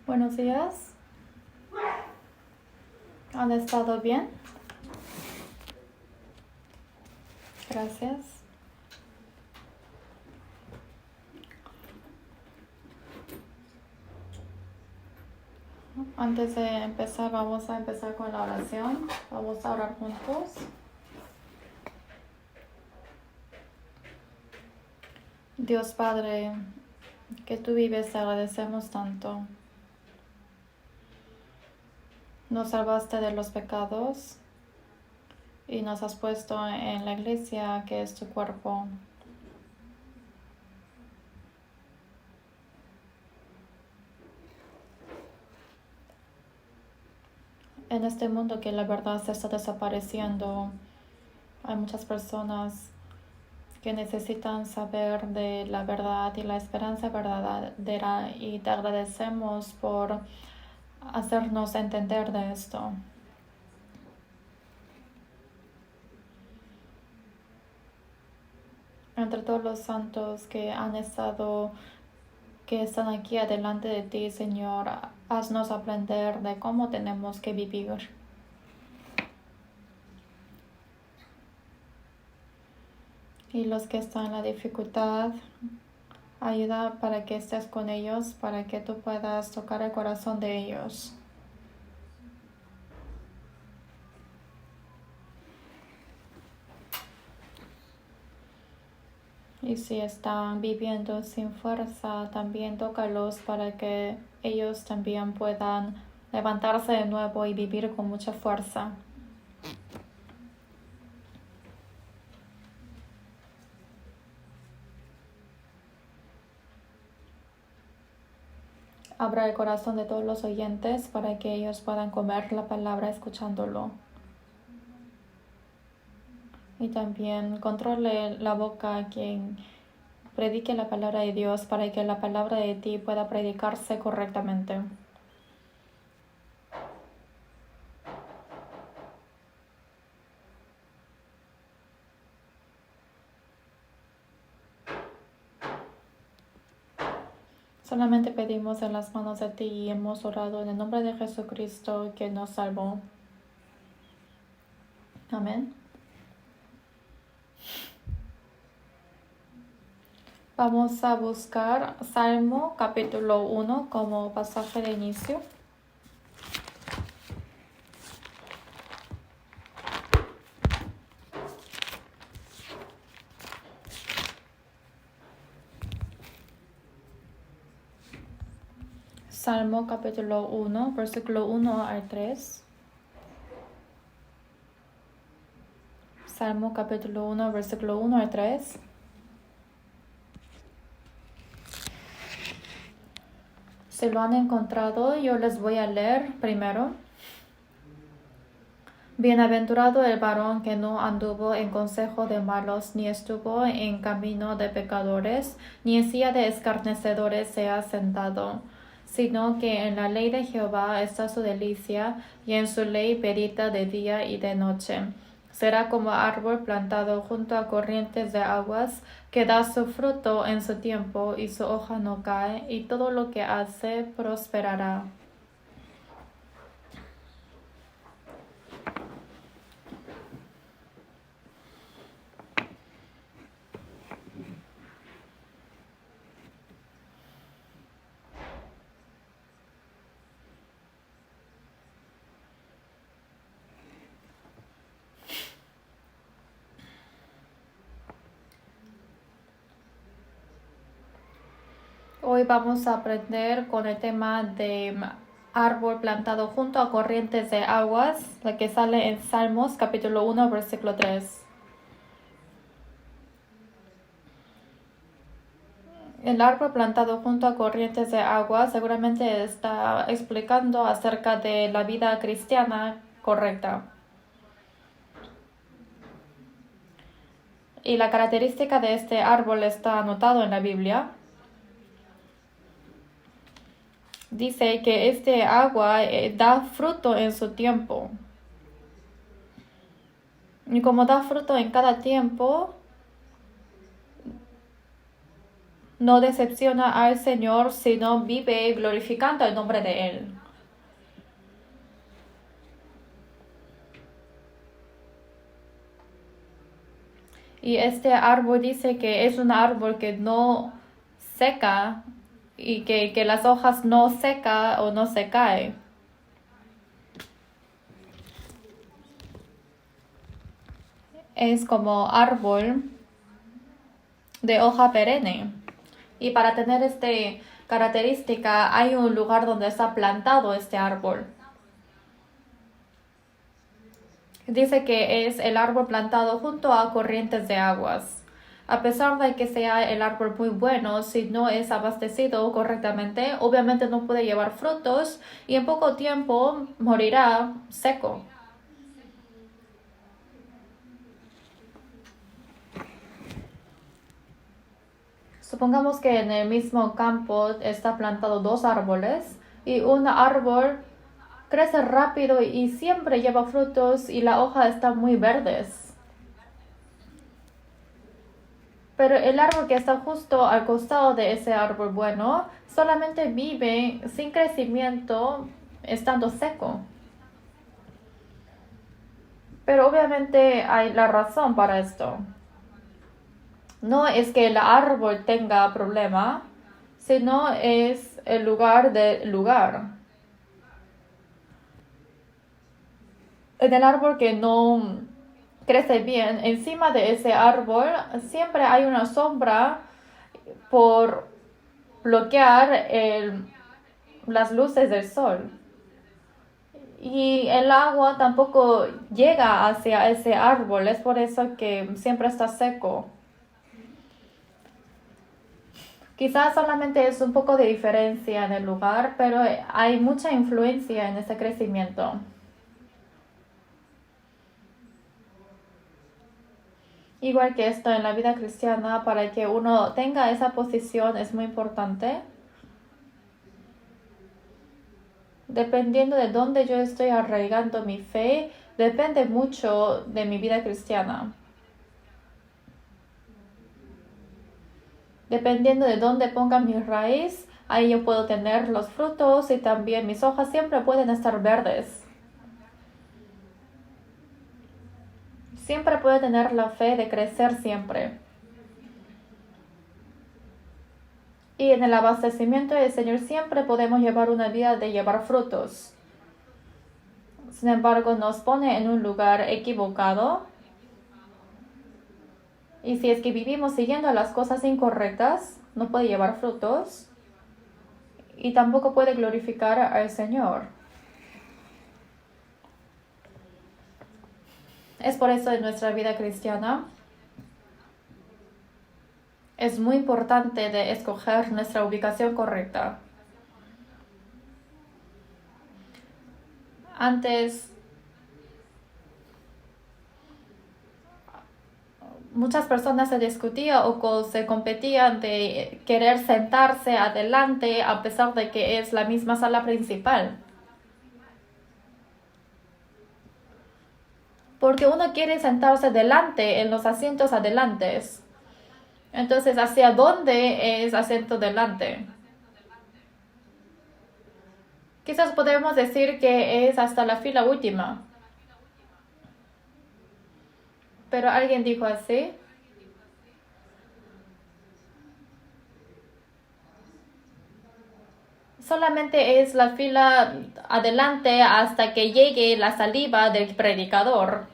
Buenos días. ¿Han estado bien? Gracias. Antes de empezar, vamos a empezar con la oración. Vamos a orar juntos. Dios Padre, que tú vives, te agradecemos tanto. Nos salvaste de los pecados y nos has puesto en la iglesia que es tu cuerpo. En este mundo que la verdad se está desapareciendo, hay muchas personas que necesitan saber de la verdad y la esperanza verdadera, y te agradecemos por hacernos entender de esto. Entre todos los santos que están aquí adelante de ti, Señor, haznos aprender de cómo tenemos que vivir. Y los que están en la dificultad, ayuda para que estés con ellos, para que tú puedas tocar el corazón de ellos. Y si están viviendo sin fuerza, también tócalos para que ellos también puedan levantarse de nuevo y vivir con mucha fuerza. Abra el corazón de todos los oyentes para que ellos puedan comer la palabra escuchándolo. Y también controle la boca a quien predique la palabra de Dios para que la palabra de ti pueda predicarse correctamente. Solamente pedimos en las manos de ti y hemos orado en el nombre de Jesucristo que nos salvó. Amén. Vamos a buscar Salmo capítulo 1 como pasaje de inicio. Salmo capítulo 1, versículo 1 al 3. Salmo capítulo 1, versículo 1 al 3. Si lo han encontrado, yo les voy a leer primero. Bienaventurado el varón que no anduvo en consejo de malos, ni estuvo en camino de pecadores, ni en silla de escarnecedores se ha sentado, sino que en la ley de Jehová está su delicia, y en su ley medita de día y de noche. Será como árbol plantado junto a corrientes de aguas, que da su fruto en su tiempo, y su hoja no cae, y todo lo que hace prosperará. Hoy vamos a aprender con el tema de árbol plantado junto a corrientes de aguas, la que sale en Salmos capítulo 1, versículo 3. El árbol plantado junto a corrientes de agua seguramente está explicando acerca de la vida cristiana correcta. Y la característica de este árbol está anotado en la Biblia. Dice que este agua da fruto en su tiempo. Y como da fruto en cada tiempo, no decepciona al Señor, sino vive glorificando el nombre de Él. Y este árbol dice que es un árbol que no seca y que las hojas no seca o no se caen. Es como árbol de hoja perenne. Y para tener esta característica hay un lugar donde está plantado este árbol. Dice que es el árbol plantado junto a corrientes de aguas. A pesar de que sea el árbol muy bueno, si no es abastecido correctamente, obviamente no puede llevar frutos y en poco tiempo morirá seco. Supongamos que en el mismo campo está plantado dos árboles y un árbol crece rápido y siempre lleva frutos y la hoja está muy verdes. Pero el árbol que está justo al costado de ese árbol bueno solamente vive sin crecimiento estando seco. Pero obviamente hay la razón para esto. No es que el árbol tenga problema, sino es el lugar del lugar. En el árbol que no crece bien, encima de ese árbol siempre hay una sombra por bloquear las luces del sol. Y el agua tampoco llega hacia ese árbol, es por eso que siempre está seco. Quizás solamente es un poco de diferencia en el lugar, pero hay mucha influencia en ese crecimiento. Igual que esto en la vida cristiana, para que uno tenga esa posición es muy importante. Dependiendo de dónde yo estoy arraigando mi fe, depende mucho de mi vida cristiana. Dependiendo de dónde ponga mi raíz, ahí yo puedo tener los frutos y también mis hojas siempre pueden estar verdes. Siempre puedo tener la fe de crecer siempre. Y en el abastecimiento del Señor siempre podemos llevar una vida de llevar frutos. Sin embargo, nos pone en un lugar equivocado. Y si es que vivimos siguiendo las cosas incorrectas, no puede llevar frutos. Y tampoco puede glorificar al Señor. Es por eso en nuestra vida cristiana es muy importante de escoger nuestra ubicación correcta. Antes, muchas personas se discutían o se competían de querer sentarse adelante a pesar de que es la misma sala principal. Porque uno quiere sentarse delante en los asientos adelantes. Entonces, ¿hacia dónde es asiento delante? Quizás podemos decir que es hasta la fila última. Pero alguien dijo así. Solamente es la fila adelante hasta que llegue la saliva del predicador.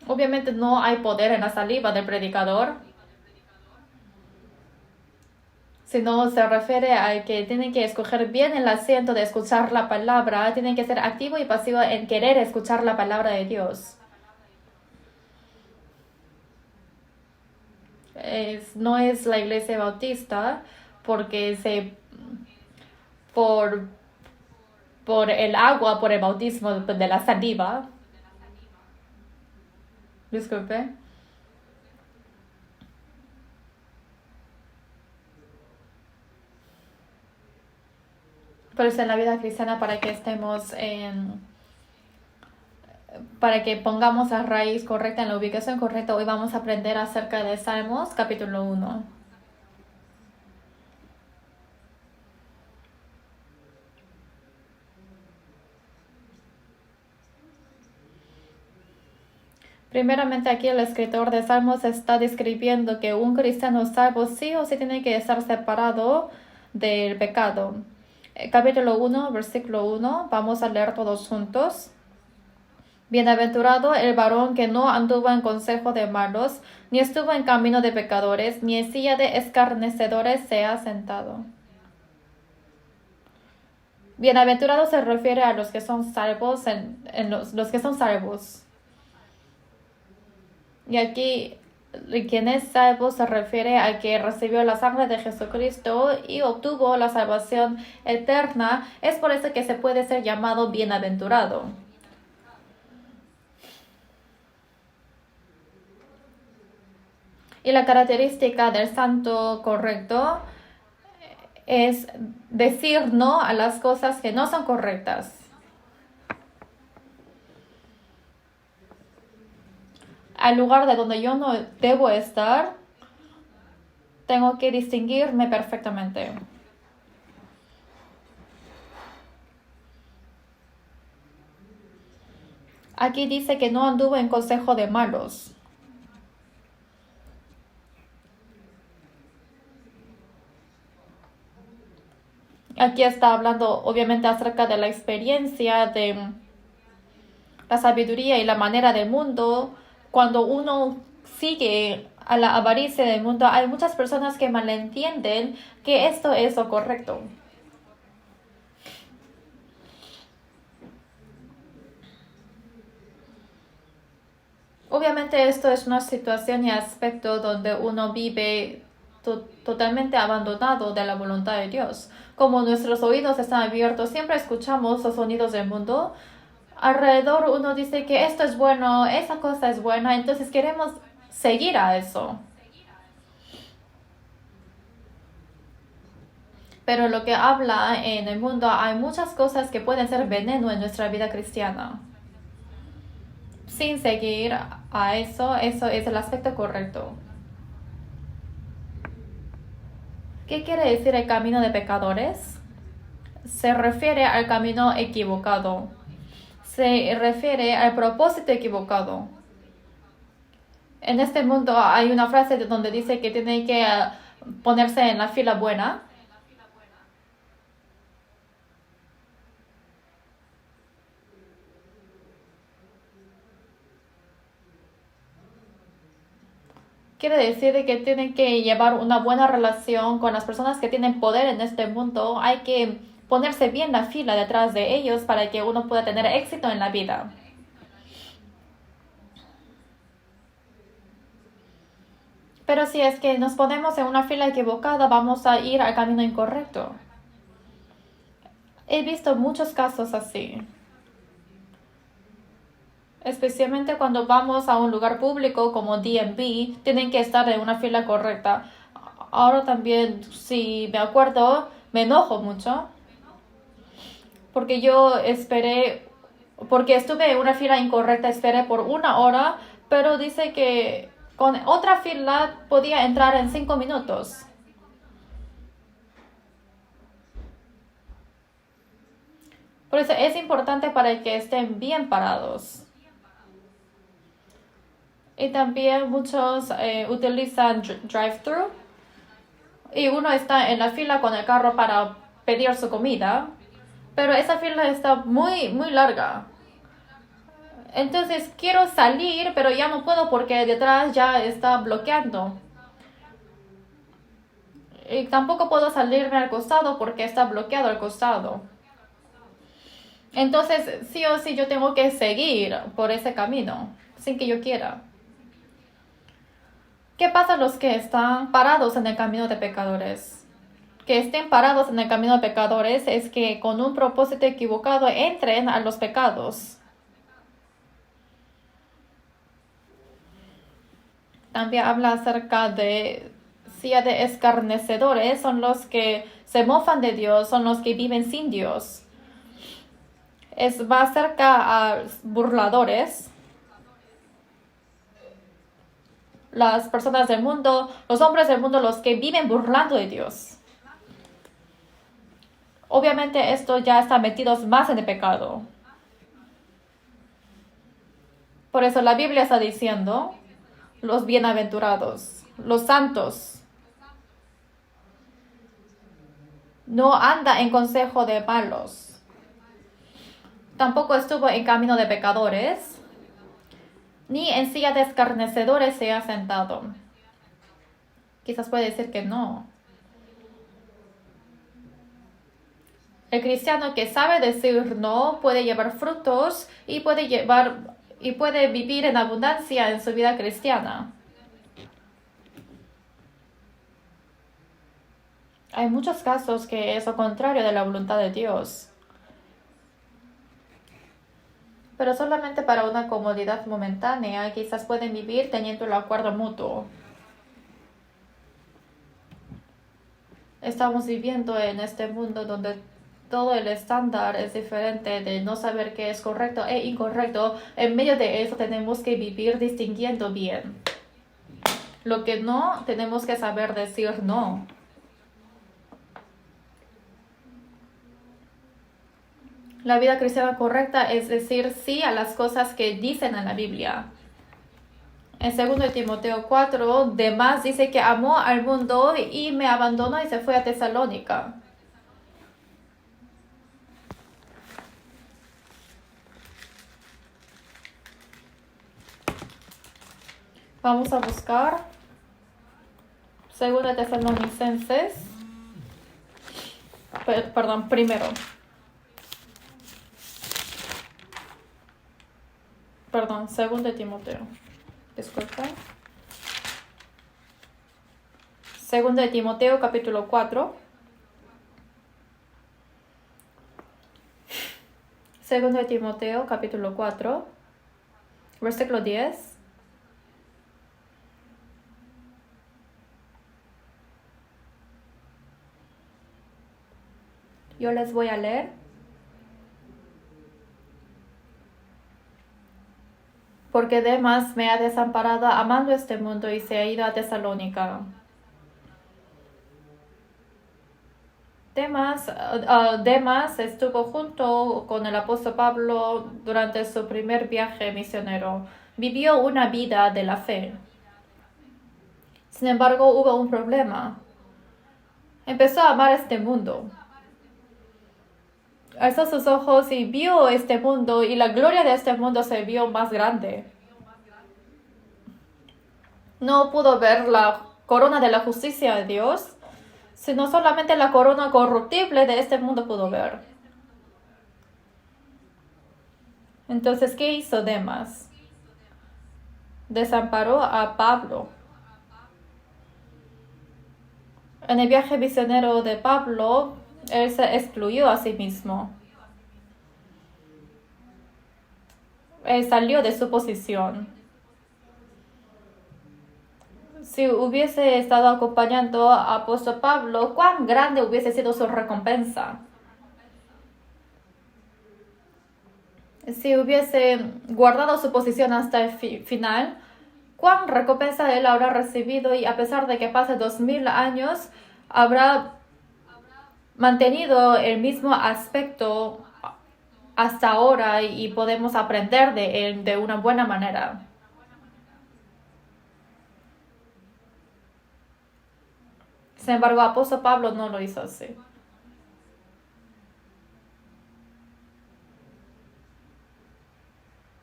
Obviamente no hay poder en la saliva del predicador, sino se refiere a que tienen que escoger bien el asiento de escuchar la palabra, tienen que ser activo y pasivo en querer escuchar la palabra de Dios. No es la iglesia bautista porque por el agua, por el bautismo de la saliva. Disculpe. Pero es en la vida cristiana para que estemos para que pongamos la raíz correcta en la ubicación correcta, hoy vamos a aprender acerca de Salmos capítulo 1. Primeramente aquí el escritor de Salmos está describiendo que un cristiano salvo sí o sí tiene que estar separado del pecado. Capítulo 1, versículo 1, vamos a leer todos juntos. Bienaventurado el varón que no anduvo en consejo de malos, ni estuvo en camino de pecadores, ni en silla de escarnecedores se ha sentado. Bienaventurado se refiere a los que son salvos, los que son salvos. Y aquí, quien es salvo se refiere a que recibió la sangre de Jesucristo y obtuvo la salvación eterna. Es por eso que se puede ser llamado bienaventurado. Y la característica del santo correcto es decir no a las cosas que no son correctas. Al lugar de donde yo no debo estar, tengo que distinguirme perfectamente. Aquí dice que no anduvo en consejo de malos. Aquí está hablando obviamente acerca de la experiencia, de la sabiduría y la manera del mundo. Cuando uno sigue a la avaricia del mundo, hay muchas personas que malentienden que esto es lo correcto. Obviamente esto es una situación y aspecto donde uno vive totalmente abandonado de la voluntad de Dios. Como nuestros oídos están abiertos, siempre escuchamos los sonidos del mundo. Alrededor uno dice que esto es bueno, esa cosa es buena, entonces queremos seguir a eso. Pero lo que habla en el mundo, hay muchas cosas que pueden ser veneno en nuestra vida cristiana. Sin seguir a eso es el aspecto correcto. ¿Qué quiere decir el camino de pecadores? Se refiere al camino equivocado. Se refiere al propósito equivocado. En este mundo hay una frase donde dice que tiene que ponerse en la fila buena. Quiere decir que tienen que llevar una buena relación con las personas que tienen poder en este mundo. Hay que ponerse bien la fila detrás de ellos para que uno pueda tener éxito en la vida. Pero si es que nos ponemos en una fila equivocada, vamos a ir al camino incorrecto. He visto muchos casos así. Especialmente cuando vamos a un lugar público como DMV, tienen que estar en una fila correcta. Ahora también, si me acuerdo, me enojo mucho. Porque yo esperé, porque estuve en una fila incorrecta, esperé por 1 hora, pero dice que con otra fila podía entrar en 5 minutos. Por eso es importante para que estén bien parados. Y también muchos utilizan drive-thru. Y uno está en la fila con el carro para pedir su comida. Pero esa fila está muy, muy larga. Entonces quiero salir, pero ya no puedo porque detrás ya está bloqueando. Y tampoco puedo salirme al costado porque está bloqueado al costado. Entonces, sí o sí, yo tengo que seguir por ese camino, sin que yo quiera. ¿Qué pasa a los que están parados en el camino de pecadores? Que estén parados en el camino de pecadores es que con un propósito equivocado entren a los pecados. También habla acerca de silla de escarnecedores, son los que se mofan de Dios, son los que viven sin Dios. es más cerca a burladores, las personas del mundo, los hombres del mundo, los que viven burlando de Dios. Obviamente esto ya está metidos más en el pecado. Por eso la Biblia está diciendo, los bienaventurados, los santos, no anda en consejo de malos. Tampoco estuvo en camino de pecadores, ni en silla de escarnecedores se ha sentado. Quizás puede decir que no. El cristiano que sabe decir no puede llevar frutos y puede vivir en abundancia en su vida cristiana. Hay muchos casos que es lo contrario de la voluntad de Dios, pero solamente para una comodidad momentánea quizás pueden vivir teniendo el acuerdo mutuo. Estamos viviendo en este mundo donde todo el estándar es diferente, de no saber qué es correcto e incorrecto. En medio de eso tenemos que vivir distinguiendo bien. Lo que no, tenemos que saber decir no. La vida cristiana correcta es decir sí a las cosas que dicen en la Biblia. En 2 Timoteo 4, Demas dice que amó al mundo y me abandonó y se fue a Tesalónica. Vamos a buscar 2 Tesalonicenses. Primero. Perdón, 2 Timoteo. Disculpa. 2 Timoteo capítulo 4. 2 Timoteo capítulo 4, versículo 10. Yo les voy a leer. Porque Demas me ha desamparado amando este mundo y se ha ido a Tesalónica. Demas estuvo junto con el apóstol Pablo durante su primer viaje misionero. Vivió una vida de la fe. Sin embargo, hubo un problema. Empezó a amar este mundo. Alzó sus ojos y vio este mundo, y la gloria de este mundo se vio más grande. No pudo ver la corona de la justicia de Dios, sino solamente la corona corruptible de este mundo pudo ver. Entonces, ¿qué hizo Demas? Desamparó a Pablo. En el viaje misionero de Pablo, él se excluyó a sí mismo. Él salió de su posición. Si hubiese estado acompañando a apóstol Pablo, ¿cuán grande hubiese sido su recompensa? Si hubiese guardado su posición hasta el final, ¿cuán recompensa él habrá recibido? Y a pesar de que pase 2000 años, habrá mantenido el mismo aspecto hasta ahora y podemos aprender de él de una buena manera. Sin embargo, apóstol Pablo no lo hizo así.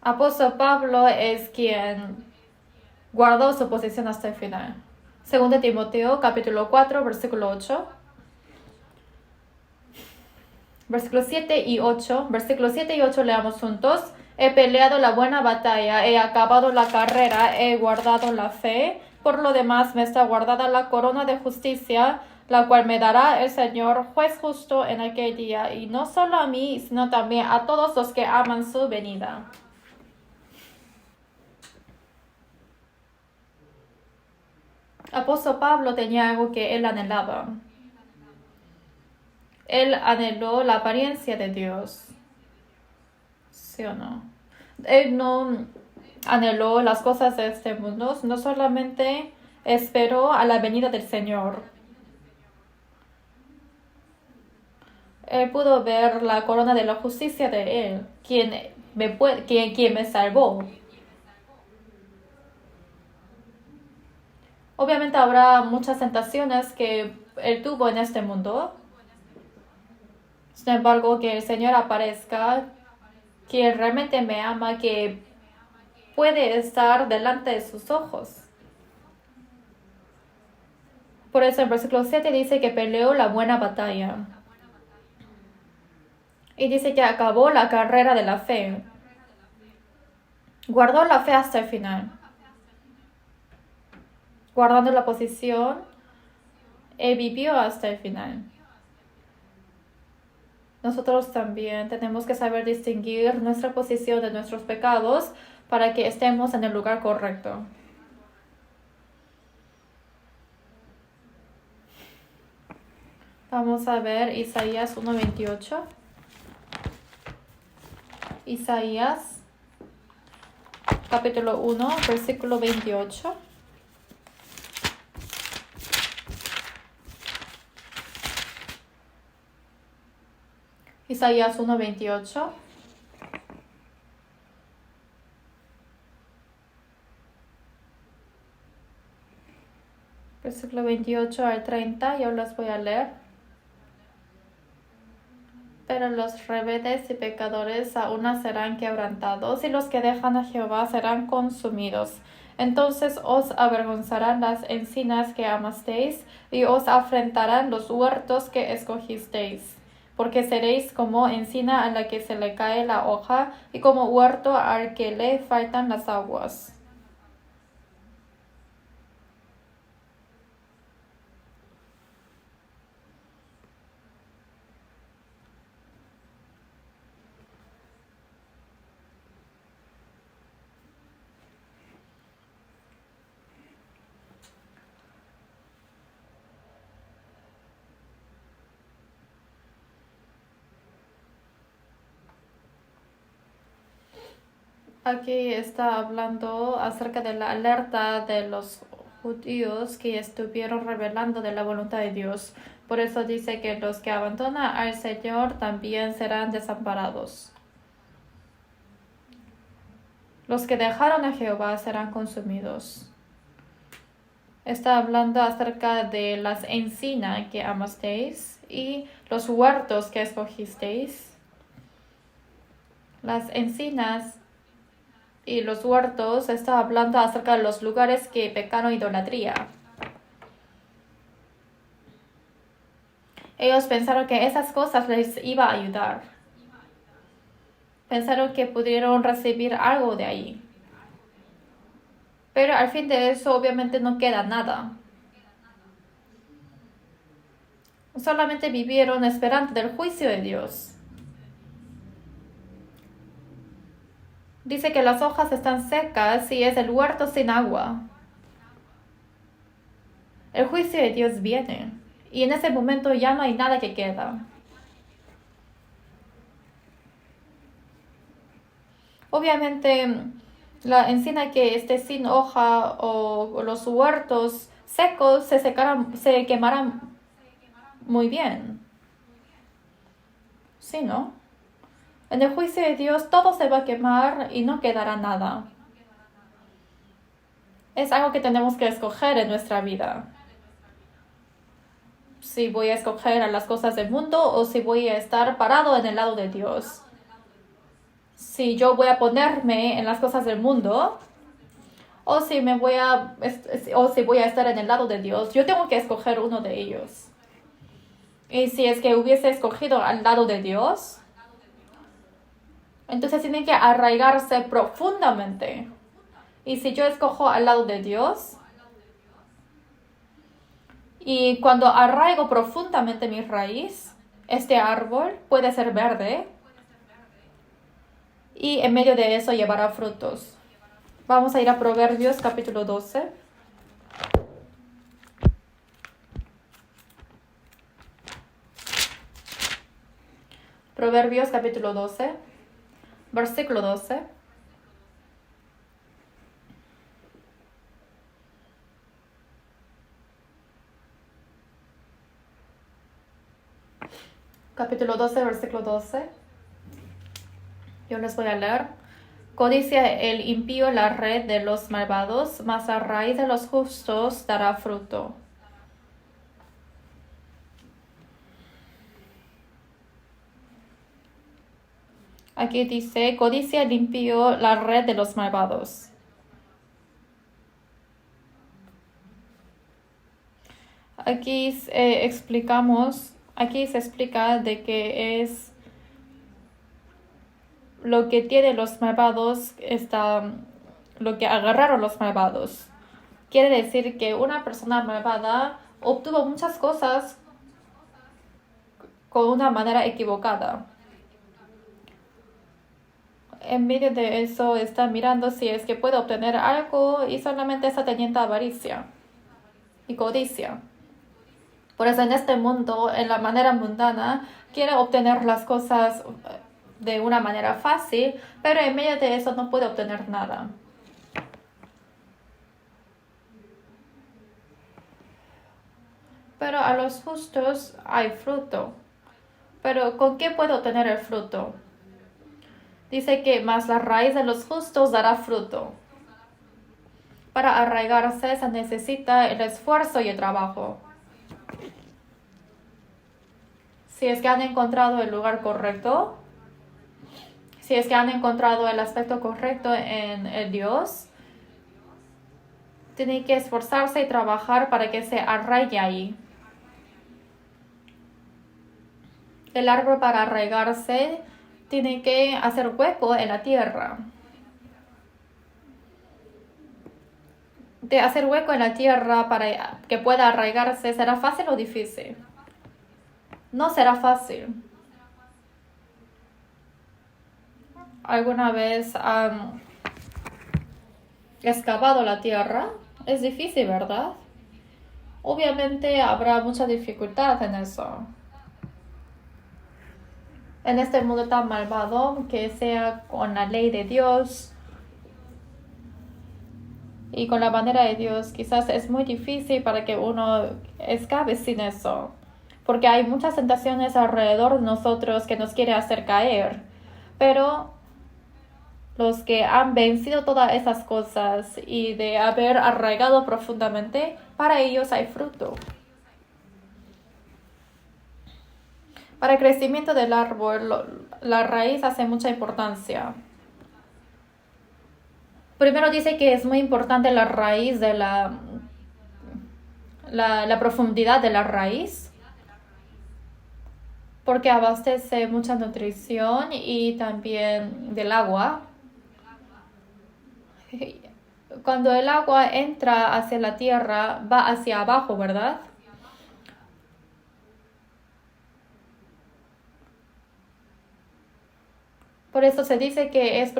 Apóstol Pablo es quien guardó su posición hasta el final. 2 Timoteo capítulo 4, versículo 8. Versículos 7 y 8. Versículos 7 y 8 leamos juntos. He peleado la buena batalla, he acabado la carrera, he guardado la fe. Por lo demás me está guardada la corona de justicia, la cual me dará el Señor, juez justo, en aquel día, y no solo a mí, sino también a todos los que aman su venida. Apóstol Pablo tenía algo que él anhelaba. Él anheló la apariencia de Dios. ¿Sí o no? Él no anheló las cosas de este mundo, no solamente esperó a la venida del Señor. Él pudo ver la corona de la justicia de Él, quien me salvó. Obviamente habrá muchas tentaciones que Él tuvo en este mundo. Sin embargo, que el Señor aparezca, que realmente me ama, que puede estar delante de sus ojos. Por eso en versículo 7 dice que peleó la buena batalla. Y dice que acabó la carrera de la fe. Guardó la fe hasta el final. Guardando la posición, él vivió hasta el final. Nosotros también tenemos que saber distinguir nuestra posición de nuestros pecados para que estemos en el lugar correcto. Vamos a ver Isaías 1:28. Isaías capítulo 1, versículo 28. Isaías 1:28. Versículo 28 al 30, yo los voy a leer. Pero los rebeldes y pecadores aún serán quebrantados, y los que dejan a Jehová serán consumidos. Entonces os avergonzarán las encinas que amasteis, y os afrentarán los huertos que escogisteis. Porque seréis como encina a la que se le cae la hoja, y como huerto al que le faltan las aguas. Aquí está hablando acerca de la alerta de los judíos que estuvieron rebelando de la voluntad de Dios. Por eso dice que los que abandonan al Señor también serán desamparados. Los que dejaron a Jehová serán consumidos. Está hablando acerca de las encinas que amasteis y los huertos que escogisteis. Las encinas y los huertos está hablando acerca de los lugares que pecaron idolatría. Ellos pensaron que esas cosas les iba a ayudar. Pensaron que pudieron recibir algo de ahí. Pero al fin de eso obviamente no queda nada. Solamente vivieron esperando del juicio de Dios. Dice que las hojas están secas y es el huerto sin agua. El juicio de Dios viene y en ese momento ya no hay nada que queda. Obviamente la encina que esté sin hoja o los huertos secos se quemarán muy bien. ¿Sí, no? En el juicio de Dios todo se va a quemar y no quedará nada. Es algo que tenemos que escoger en nuestra vida. Si voy a escoger a las cosas del mundo o si voy a estar parado en el lado de Dios. Si yo voy a ponerme en las cosas del mundo o si voy a estar en el lado de Dios, yo tengo que escoger uno de ellos. Y si es que hubiese escogido al lado de Dios, entonces tienen que arraigarse profundamente. Y si yo escojo al lado de Dios, y cuando arraigo profundamente mi raíz, este árbol puede ser verde y en medio de eso llevará frutos. Vamos a ir a Proverbios capítulo 12. Proverbios capítulo 12, Versículo 12. Capítulo 12, versículo 12. Yo les voy a leer. Codicia el impío la red de los malvados, mas la raíz de los justos dará fruto. Aquí dice, codicia el impío la red de los malvados. Aquí se explica de que es lo que tienen los malvados, lo que agarraron los malvados. Quiere decir que una persona malvada obtuvo muchas cosas con una manera equivocada. En medio de eso está mirando si es que puede obtener algo y solamente está teniendo avaricia y codicia. Por eso en este mundo, en la manera mundana, quiere obtener las cosas de una manera fácil, pero en medio de eso no puede obtener nada. Pero a los justos hay fruto. Pero ¿con qué puede obtener el fruto? Dice que más la raíz de los justos dará fruto. Para arraigarse se necesita el esfuerzo y el trabajo. Si es que han encontrado el lugar correcto, si es que han encontrado el aspecto correcto en el Dios, tienen que esforzarse y trabajar para que se arraigue ahí. El árbol para arraigarse tiene que hacer hueco en la tierra. De hacer hueco en la tierra para que pueda arraigarse, ¿será fácil o difícil? No será fácil. ¿Alguna vez han excavado la tierra? Es difícil, ¿verdad? Obviamente habrá mucha dificultad en eso. En este mundo tan malvado, que sea con la ley de Dios y con la manera de Dios, quizás es muy difícil para que uno escape sin eso. Porque hay muchas tentaciones alrededor de nosotros que nos quiere hacer caer. Pero los que han vencido todas esas cosas y de haber arraigado profundamente, para ellos hay fruto. Para el crecimiento del árbol, la raíz hace mucha importancia. Primero dice que es muy importante la raíz de la profundidad de la raíz, porque abastece mucha nutrición y también del agua. Cuando el agua entra hacia la tierra, va hacia abajo, ¿verdad? Por eso se dice que es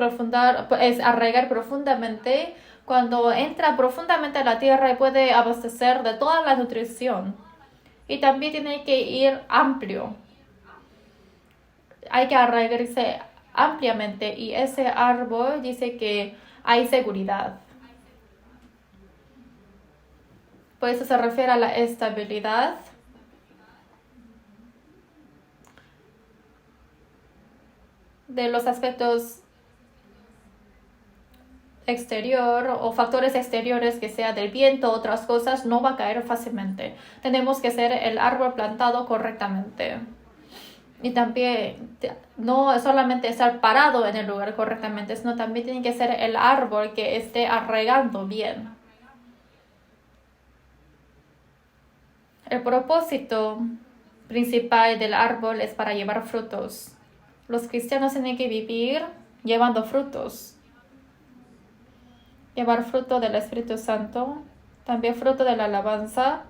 arraigar profundamente. Cuando entra profundamente a la tierra y puede abastecer de toda la nutrición. Y también tiene que ir amplio. Hay que arraigarse ampliamente y ese árbol dice que hay seguridad. Por eso se refiere a la estabilidad. De los aspectos exterior o factores exteriores que sea del viento, otras cosas, no va a caer fácilmente. Tenemos que ser el árbol plantado correctamente. Y también no solamente estar parado en el lugar correctamente, sino también tiene que ser el árbol que esté arraigando bien. El propósito principal del árbol es para llevar frutos. Los cristianos tienen que vivir llevando frutos. Llevar fruto del Espíritu Santo, también fruto de la alabanza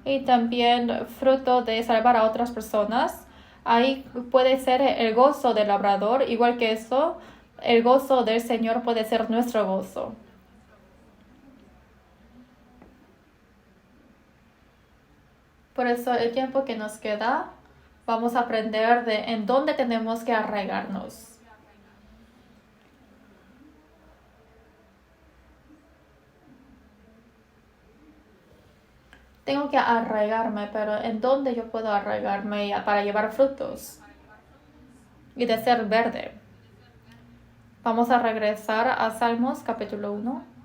y también fruto de salvar a otras personas. Ahí puede ser el gozo del labrador, igual que eso, el gozo del Señor puede ser nuestro gozo. Por eso el tiempo que nos queda, vamos a aprender en dónde tenemos que arraigarnos. Tengo que arraigarme, pero ¿en dónde yo puedo arraigarme para llevar frutos y de ser verde? Vamos a regresar a Salmos capítulo 1.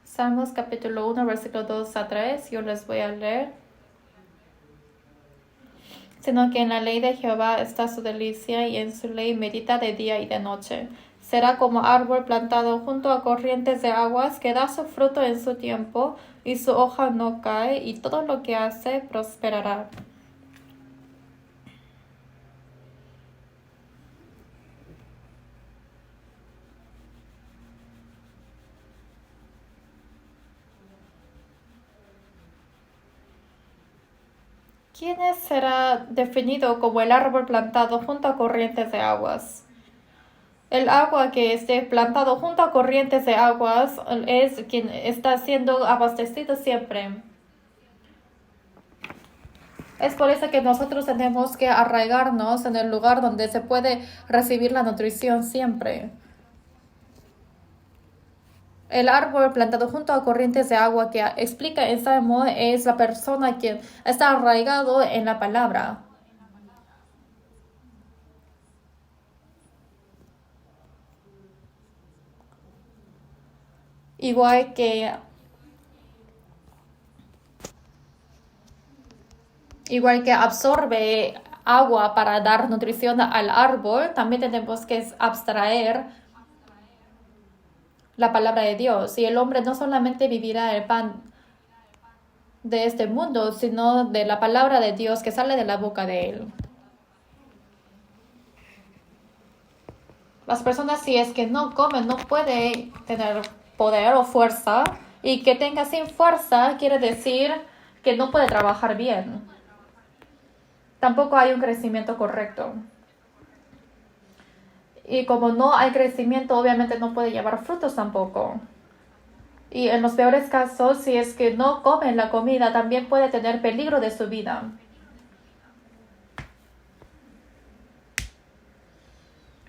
Salmos capítulo 1, versículo 2 a 3, yo les voy a leer. Sino que en la ley de Jehová está su delicia, y en su ley medita de día y de noche. Será como árbol plantado junto a corrientes de aguas, que da su fruto en su tiempo, y su hoja no cae, y todo lo que hace prosperará. ¿Quién será definido como el árbol plantado junto a corrientes de aguas? El agua que esté plantado junto a corrientes de aguas es quien está siendo abastecido siempre. Es por eso que nosotros tenemos que arraigarnos en el lugar donde se puede recibir la nutrición siempre. El árbol plantado junto a corrientes de agua que explica el Salmo es la persona quien está arraigado en la palabra. Igual que absorbe agua para dar nutrición al árbol, también tenemos que abstraer la palabra de Dios. Y el hombre no solamente vivirá el pan de este mundo, sino de la palabra de Dios que sale de la boca de él. Las personas, si es que no comen, no puede tener poder o fuerza, y que tenga sin fuerza quiere decir que no puede trabajar bien. Tampoco hay un crecimiento correcto. Y como no hay crecimiento, obviamente no puede llevar frutos tampoco. Y en los peores casos, si es que no comen la comida, también puede tener peligro de su vida.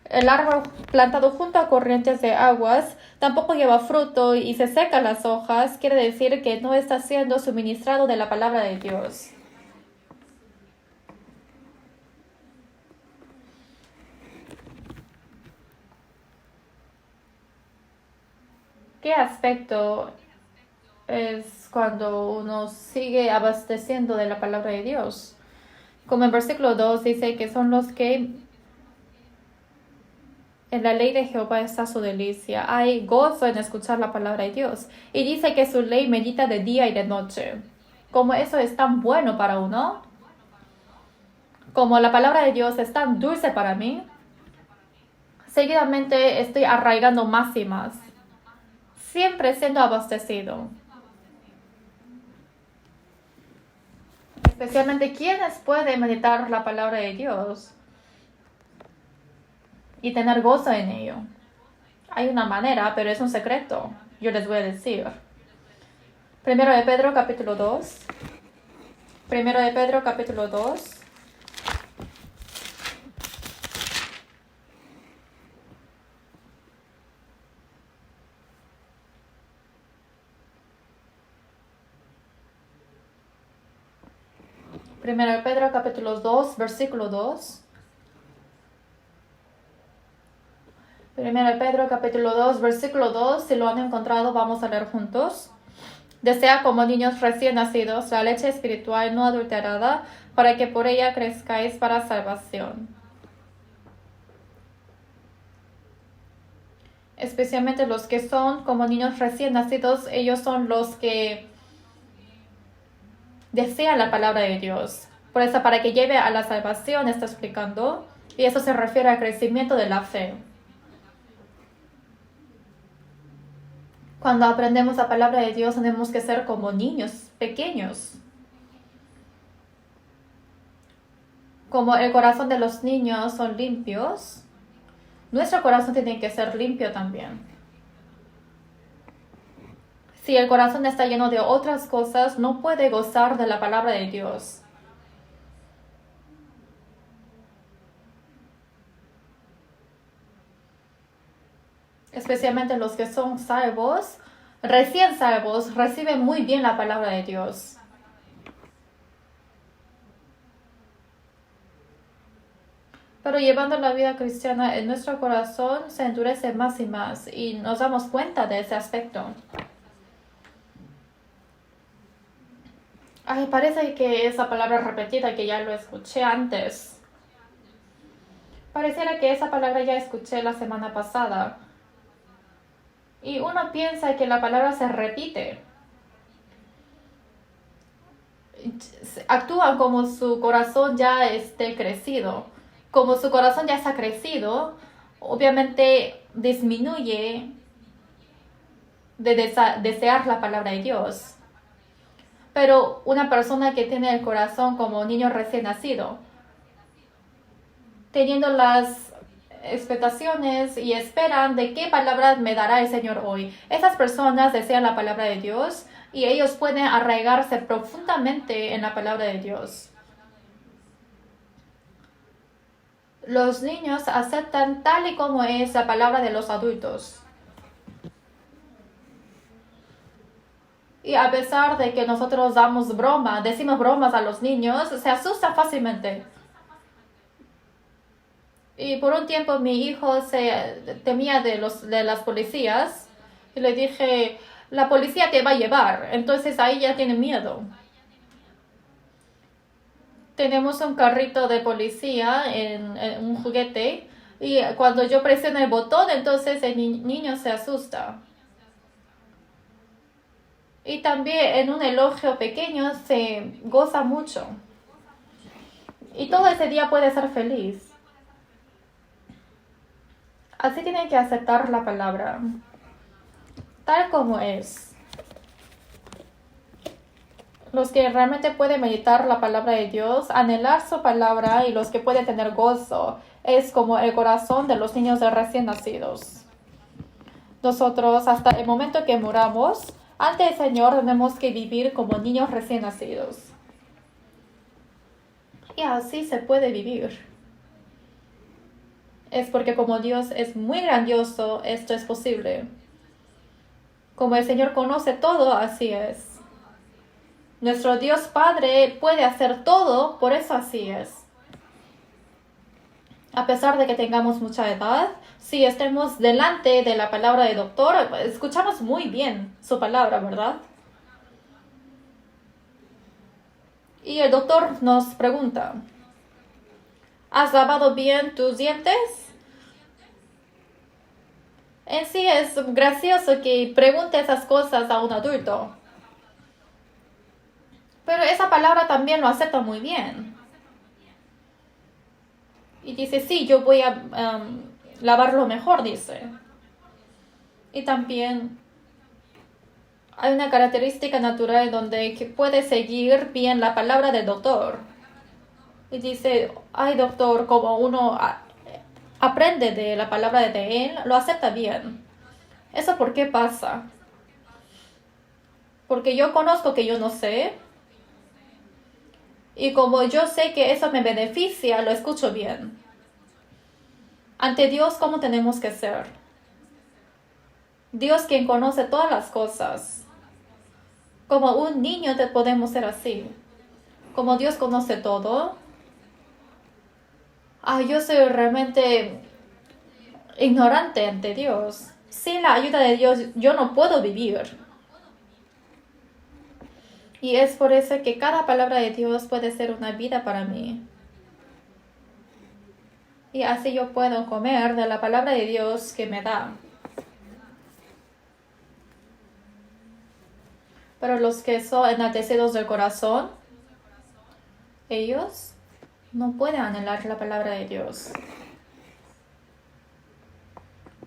El árbol plantado junto a corrientes de aguas tampoco lleva fruto y se secan las hojas, quiere decir que no está siendo suministrado de la palabra de Dios. ¿Qué aspecto es cuando uno sigue abasteciendo de la palabra de Dios? Como en versículo 2 dice que son los que en la ley de Jehová está su delicia. Hay gozo en escuchar la palabra de Dios. Y dice que su ley medita de día y de noche. Como eso es tan bueno para uno, como la palabra de Dios es tan dulce para mí, seguidamente estoy arraigando más y más, siempre siendo abastecido. Especialmente quienes pueden meditar la palabra de Dios y tener gozo en ello. Hay una manera, pero es un secreto. Yo les voy a decir. Primero de Pedro capítulo 2. Primero de Pedro capítulo 2. Primero de Pedro capítulo 2, versículo 2. Primero de Pedro capítulo 2, versículo 2. Si lo han encontrado, vamos a leer juntos. Desea como niños recién nacidos la leche espiritual no adulterada, para que por ella crezcáis para salvación. Especialmente los que son como niños recién nacidos, ellos son los que desean la palabra de Dios. Por eso, para que lleve a la salvación, está explicando, y eso se refiere al crecimiento de la fe. Cuando aprendemos la palabra de Dios, tenemos que ser como niños pequeños. Como el corazón de los niños son limpios, nuestro corazón tiene que ser limpio también. Si el corazón está lleno de otras cosas, no puede gozar de la palabra de Dios. Especialmente los que son salvos, recién salvos, reciben muy bien la palabra de Dios. Pero llevando la vida cristiana, en nuestro corazón se endurece más y más y nos damos cuenta de ese aspecto. Ay, parece que esa palabra repetida que ya lo escuché antes. Pareciera que esa palabra ya escuché la semana pasada. Y uno piensa que la palabra se repite. Actúan como su corazón ya esté crecido. Como su corazón ya está crecido, obviamente disminuye de desear la palabra de Dios. Pero una persona que tiene el corazón como niño recién nacido, teniendo las expectaciones y esperan de qué palabra me dará el Señor hoy. Esas personas desean la palabra de Dios y ellos pueden arraigarse profundamente en la palabra de Dios. Los niños aceptan tal y como es la palabra de los adultos. Y a pesar de que nosotros decimos bromas a los niños, se asustan fácilmente. Y por un tiempo mi hijo se temía de las policías y le dije, la policía te va a llevar. Entonces ahí ya tiene miedo. Tenemos un carrito de policía en un juguete y cuando yo presiono el botón, entonces el niño se asusta. Y también en un elogio pequeño se goza mucho. Y todo ese día puede ser feliz. Así tienen que aceptar la palabra, tal como es. Los que realmente pueden meditar la palabra de Dios, anhelar su palabra y los que pueden tener gozo, es como el corazón de los niños de recién nacidos. Nosotros, hasta el momento que muramos, ante el Señor tenemos que vivir como niños recién nacidos. Y así se puede vivir. Es porque como Dios es muy grandioso, esto es posible. Como el Señor conoce todo, así es. Nuestro Dios Padre puede hacer todo, por eso así es. A pesar de que tengamos mucha edad, si estemos delante de la palabra del doctor, escuchamos muy bien su palabra, ¿verdad? Y el doctor nos pregunta, ¿has lavado bien tus dientes? En sí es gracioso que pregunte esas cosas a un adulto. Pero esa palabra también lo acepta muy bien. Y dice, sí, yo voy a lavarlo mejor, dice. Y también hay una característica natural donde puede seguir bien la palabra del doctor. Y dice, ay doctor, como uno aprende de la palabra de él, lo acepta bien. ¿Eso por qué pasa? Porque yo conozco que yo no sé. Y como yo sé que eso me beneficia, lo escucho bien. Ante Dios, ¿cómo tenemos que ser? Dios quien conoce todas las cosas. Como un niño podemos ser así. Como Dios conoce todo. Yo soy realmente ignorante ante Dios. Sin la ayuda de Dios, yo no puedo vivir. Y es por eso que cada palabra de Dios puede ser una vida para mí. Y así yo puedo comer de la palabra de Dios que me da. Pero los que son enaltecidos del corazón, ellos no pueden anhelar la palabra de Dios.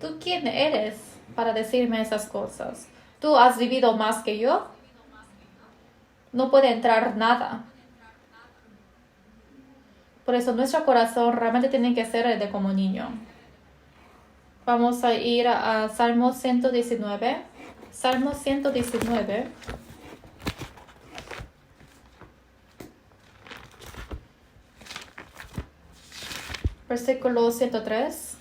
¿Tú quién eres para decirme esas cosas? ¿Tú has vivido más que yo? No puede entrar nada. Por eso nuestro corazón realmente tiene que ser el de como niño. Vamos a ir a Salmo 119. Salmo 119. Versículo 103.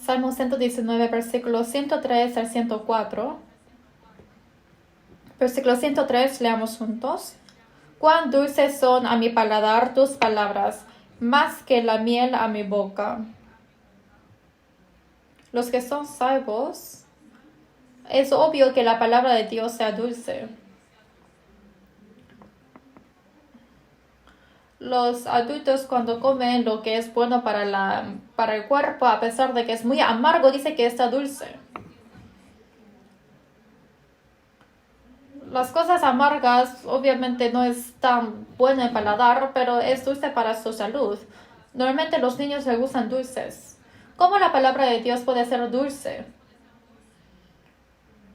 Salmo 119, versículo 103 al 104. Versículo 103, leamos juntos. Cuán dulces son a mi paladar tus palabras, más que la miel a mi boca. Los que son salvos, es obvio que la palabra de Dios sea dulce. Los adultos cuando comen lo que es bueno para el cuerpo, a pesar de que es muy amargo, dice que está dulce. Las cosas amargas obviamente no es tan bueno en paladar, pero es dulce para su salud. Normalmente los niños les gustan dulces. ¿Cómo la palabra de Dios puede ser dulce?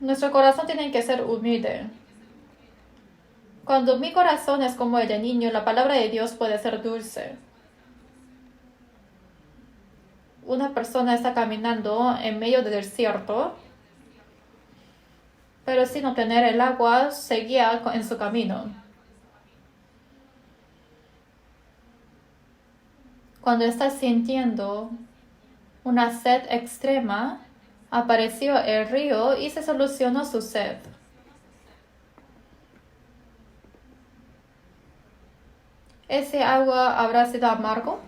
Nuestro corazón tiene que ser humilde. Cuando mi corazón es como el de niño, la palabra de Dios puede ser dulce. Una persona está caminando en medio del desierto, pero sin obtener el agua, seguía en su camino. Cuando está sintiendo una sed extrema, apareció el río y se solucionó su sed. ¿Ese agua habrá sido amargo?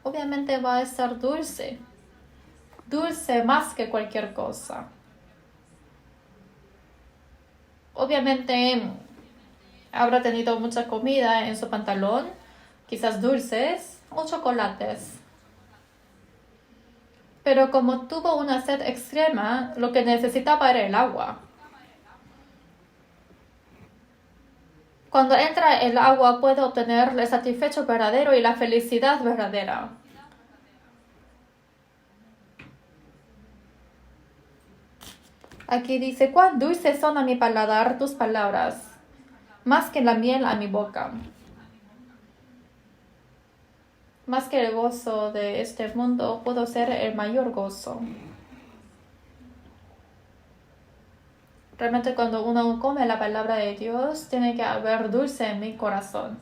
Obviamente va a estar dulce. Dulce más que cualquier cosa. Obviamente habrá tenido mucha comida en su pantalón, quizás dulces o chocolates. Pero como tuvo una sed extrema, lo que necesitaba era el agua. Cuando entra el agua puede obtener el satisfecho verdadero y la felicidad verdadera. Aquí dice, cuán dulces son a mi paladar tus palabras, más que la miel a mi boca. Más que el gozo de este mundo, puedo ser el mayor gozo. Realmente cuando uno come la palabra de Dios, tiene que haber dulce en mi corazón.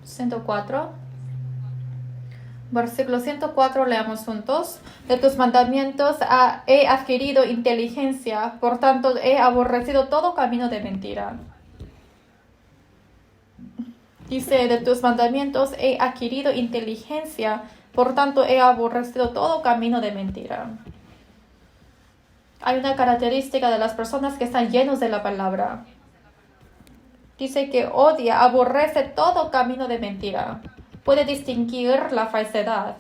104. Versículo 104, leamos juntos. De tus mandamientos he adquirido inteligencia, por tanto he aborrecido todo camino de mentira. Dice, de tus mandamientos he adquirido inteligencia, por tanto he aborrecido todo camino de mentira. Hay una característica de las personas que están llenos de la palabra. Dice que odia, aborrece todo camino de mentira. Puede distinguir la falsedad.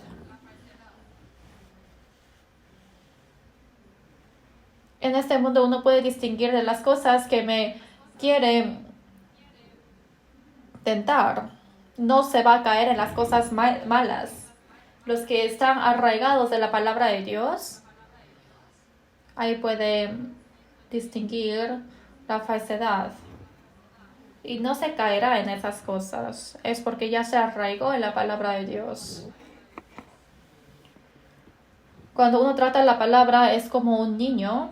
En este mundo uno puede distinguir de las cosas que me quieren tentar. No se va a caer en las cosas malas. Los que están arraigados de la palabra de Dios, ahí puede distinguir la falsedad. Y no se caerá en esas cosas. Es porque ya se arraigó en la palabra de Dios. Cuando uno trata la palabra es como un niño.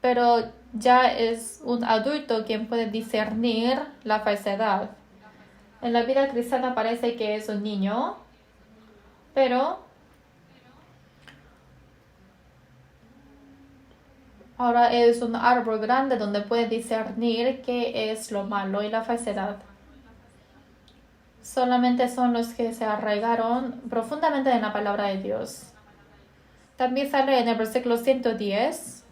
Pero ya es un adulto quien puede discernir la falsedad. En la vida cristiana parece que es un niño, pero ahora es un árbol grande donde puede discernir qué es lo malo y la falsedad. Solamente son los que se arraigaron profundamente en la palabra de Dios. También sale en el versículo 110.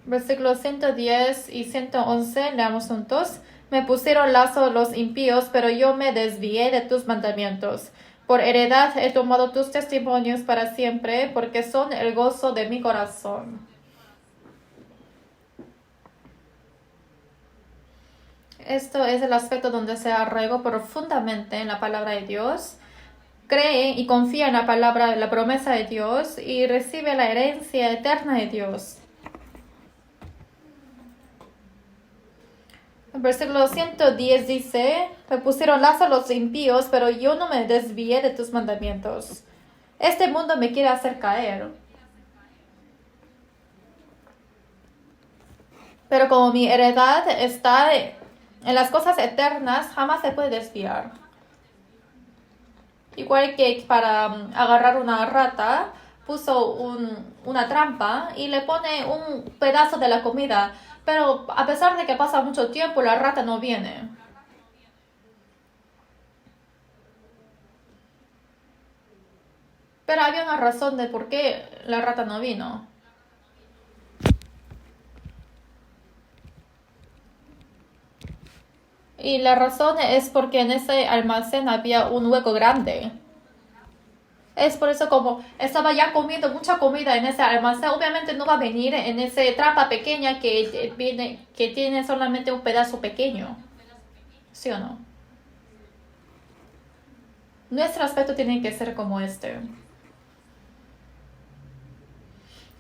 Versículos 110 y 111, leamos juntos. Me pusieron lazo los impíos, pero yo me desvié de tus mandamientos. Por heredad he tomado tus testimonios para siempre, porque son el gozo de mi corazón. Esto es el aspecto donde se arraigó profundamente en la palabra de Dios, cree y confía en la palabra, la promesa de Dios y recibe la herencia eterna de Dios. El versículo 110 dice, me pusieron lazo los impíos, pero yo no me desvié de tus mandamientos. Este mundo me quiere hacer caer. Pero como mi heredad está en las cosas eternas, jamás se puede desviar. Igual que para agarrar una rata, puso una trampa y le pone un pedazo de la comida. Pero a pesar de que pasa mucho tiempo, la rata no viene. Pero había una razón de por qué la rata no vino. Y la razón es porque en ese almacén había un hueco grande. Es por eso como estaba ya comiendo mucha comida en ese almacén, obviamente no va a venir en esa trampa pequeña que tiene solamente un pedazo pequeño. ¿Sí o no? Nuestro aspecto tiene que ser como este.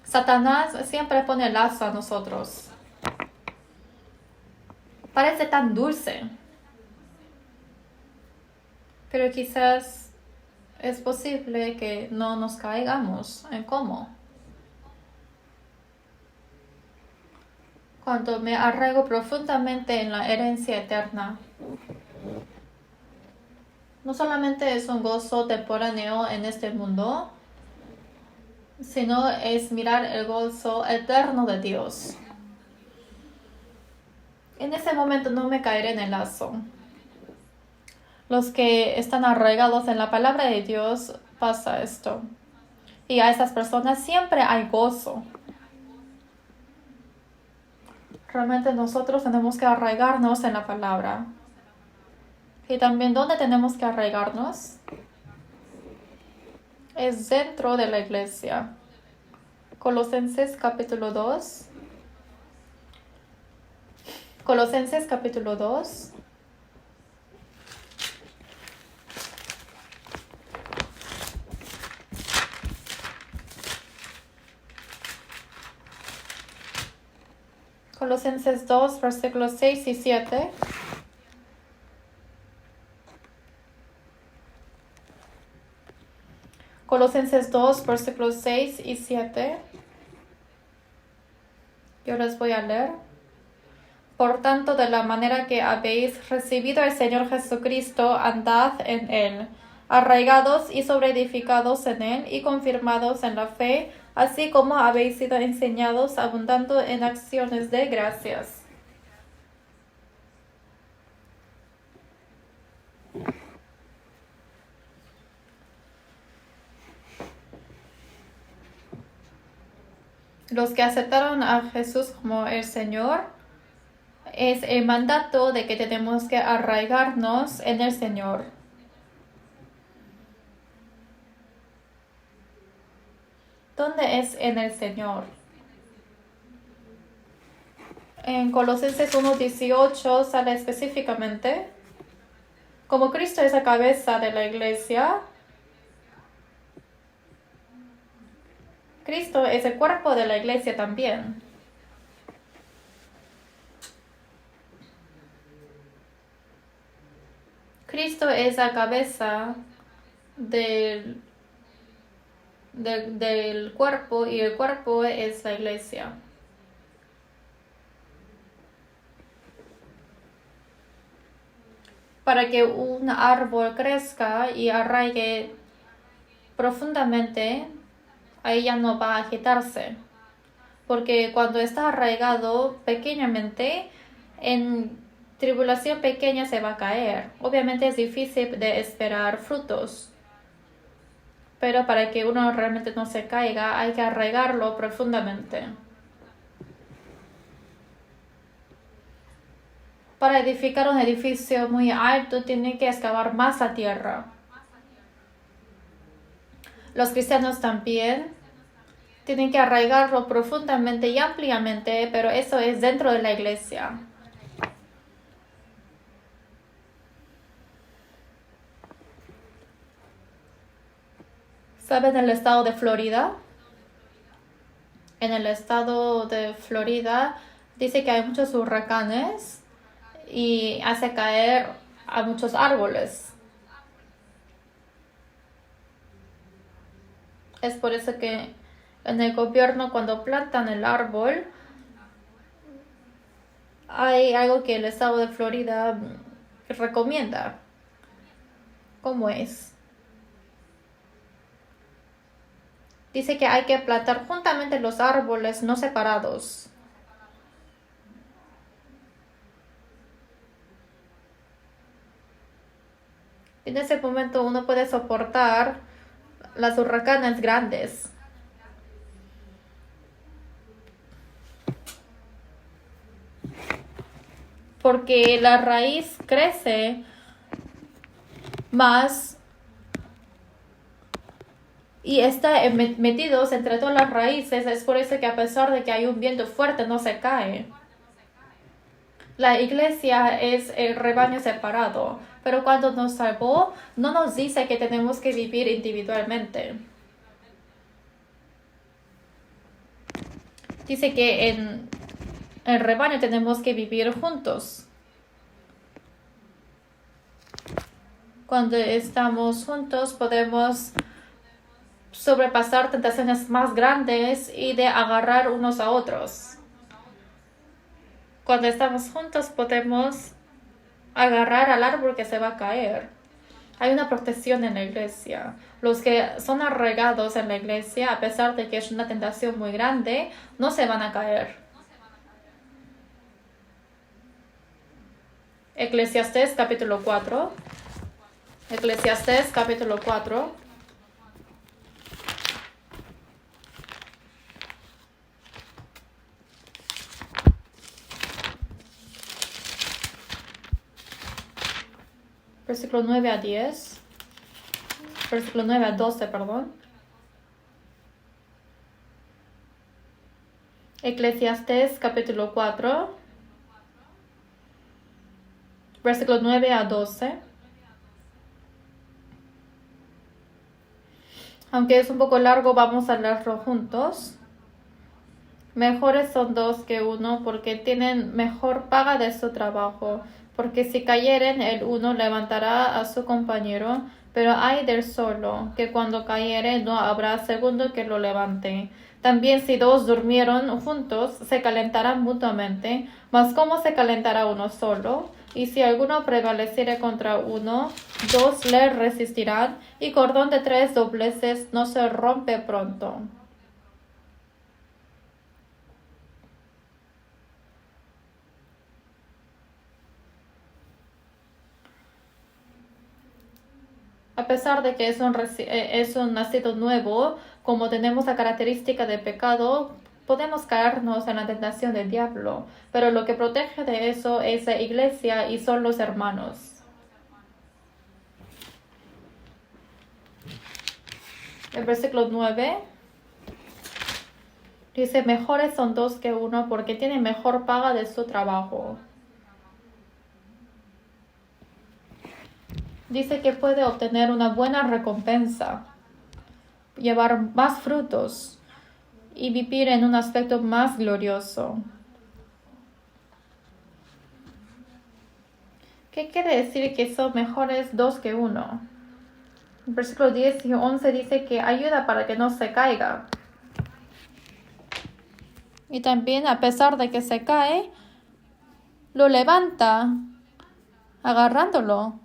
Satanás siempre pone lazo a nosotros. Parece tan dulce. Pero quizás es posible que no nos caigamos en cómo. Cuando me arraigo profundamente en la herencia eterna. No solamente es un gozo temporáneo en este mundo, sino es mirar el gozo eterno de Dios. En ese momento no me caeré en el lazo. Los que están arraigados en la palabra de Dios pasa esto. Y a esas personas siempre hay gozo. Realmente nosotros tenemos que arraigarnos en la palabra. Y también ¿dónde tenemos que arraigarnos? Es dentro de la iglesia. Colosenses capítulo 2. Colosenses capítulo 2. Colosenses 2, versículos 6 y 7. Colosenses 2, versículos 6 y 7. Yo les voy a leer. Por tanto, de la manera que habéis recibido al Señor Jesucristo, andad en Él, arraigados y sobreedificados en Él y confirmados en la fe, así como habéis sido enseñados, abundando en acciones de gracias. Los que aceptaron a Jesús como el Señor, es el mandato de que tenemos que arraigarnos en el Señor. ¿Dónde es en el Señor? En Colosenses 1:18 sale específicamente, como Cristo es la cabeza de la iglesia, Cristo es el cuerpo de la iglesia también. Cristo es la cabeza del cuerpo y el cuerpo es la iglesia. Para que un árbol crezca y arraigue profundamente, ahí ya no va a agitarse. Porque cuando está arraigado pequeñamente, en tribulación pequeña se va a caer. Obviamente es difícil de esperar frutos. Pero para que uno realmente no se caiga, hay que arraigarlo profundamente. Para edificar un edificio muy alto, tiene que excavar más la tierra. Los cristianos también tienen que arraigarlo profundamente y ampliamente, pero eso es dentro de la iglesia. ¿Saben el estado de Florida? En el estado de Florida dice que hay muchos huracanes y hace caer a muchos árboles. Es por eso que en el gobierno, cuando plantan el árbol, hay algo que el estado de Florida recomienda. ¿Cómo es? Dice que hay que plantar juntamente los árboles, no separados. En ese momento uno puede soportar las huracanes grandes. Porque la raíz crece más y está metidos entre todas las raíces. Es por eso que a pesar de que hay un viento fuerte no se cae. La iglesia es el rebaño separado, pero cuando nos salvó no nos dice que tenemos que vivir individualmente. Dice que en el rebaño tenemos que vivir juntos. Cuando estamos juntos podemos sobrepasar tentaciones más grandes y de agarrar unos a otros. Cuando estamos juntos podemos agarrar al árbol que se va a caer. Hay una protección en la iglesia. Los que son arraigados en la iglesia, a pesar de que es una tentación muy grande, no se van a caer. Eclesiastés capítulo 4. Eclesiastés capítulo 4. Versículo 9 a 10. Versículo 9 a 12, perdón. Eclesiastés capítulo 4. Versículo 9 a 12. Aunque es un poco largo, vamos a leerlo juntos. Mejores son dos que uno, porque tienen mejor paga de su trabajo. Porque si cayeren, el uno levantará a su compañero, pero hay del solo, que cuando cayere no habrá segundo que lo levante. También si dos durmieron juntos, se calentarán mutuamente, mas ¿cómo se calentará uno solo? Y si alguno prevaleciere contra uno, dos le resistirán, y cordón de 3 dobleces no se rompe pronto. A pesar de que es un nacido nuevo, como tenemos la característica de pecado, podemos caernos en la tentación del diablo, pero lo que protege de eso es la iglesia y son los hermanos. El versículo 9 dice, mejores son dos que uno porque tienen mejor paga de su trabajo. Dice que puede obtener una buena recompensa, llevar más frutos y vivir en un aspecto más glorioso. ¿Qué quiere decir que son mejores dos que uno? En versículos 10 y 11 dice que ayuda para que no se caiga. Y también a pesar de que se cae, lo levanta agarrándolo.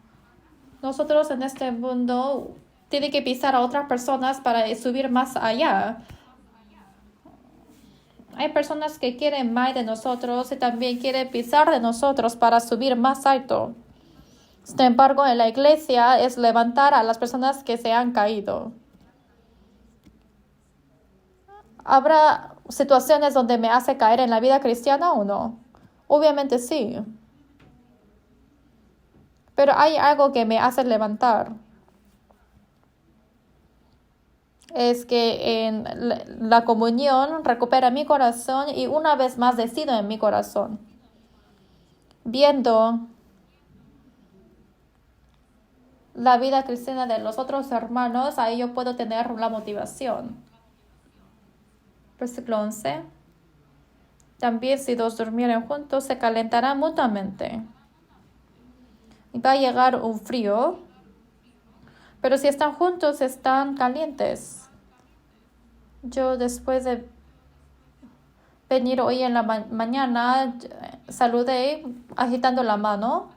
Nosotros en este mundo tenemos que pisar a otras personas para subir más allá. Hay personas que quieren más de nosotros y también quieren pisar de nosotros para subir más alto. Sin embargo, en la iglesia es levantar a las personas que se han caído. ¿Habrá situaciones donde me hace caer en la vida cristiana o no? Obviamente sí. Pero hay algo que me hace levantar. Es que en la comunión recupera mi corazón y una vez más decido en mi corazón. Viendo la vida cristiana de los otros hermanos, ahí yo puedo tener la motivación. Versículo 11. También si dos durmieren juntos, se calentarán mutuamente. Y va a llegar un frío, pero si están juntos, están calientes. Yo después de venir hoy en la mañana, saludé agitando la mano,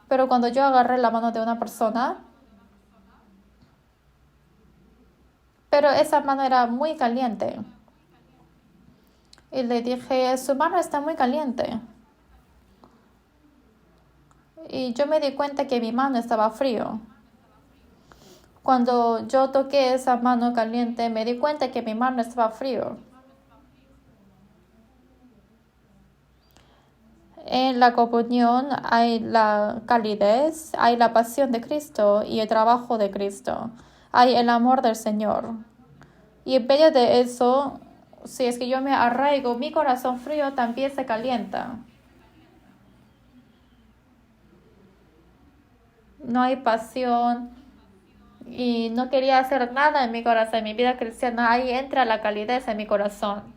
pero cuando yo agarré la mano de una persona, pero esa mano era muy caliente. Y le dije, su mano está muy caliente. Y yo me di cuenta que mi mano estaba frío. Cuando yo toqué esa mano caliente, me di cuenta que mi mano estaba frío. En la comunión hay la calidez, hay la pasión de Cristo y el trabajo de Cristo. Hay el amor del Señor. Y en medio de eso, si es que yo me arraigo, mi corazón frío también se calienta. No hay pasión y no quería hacer nada en mi corazón, en mi vida cristiana. Ahí entra la calidez en mi corazón.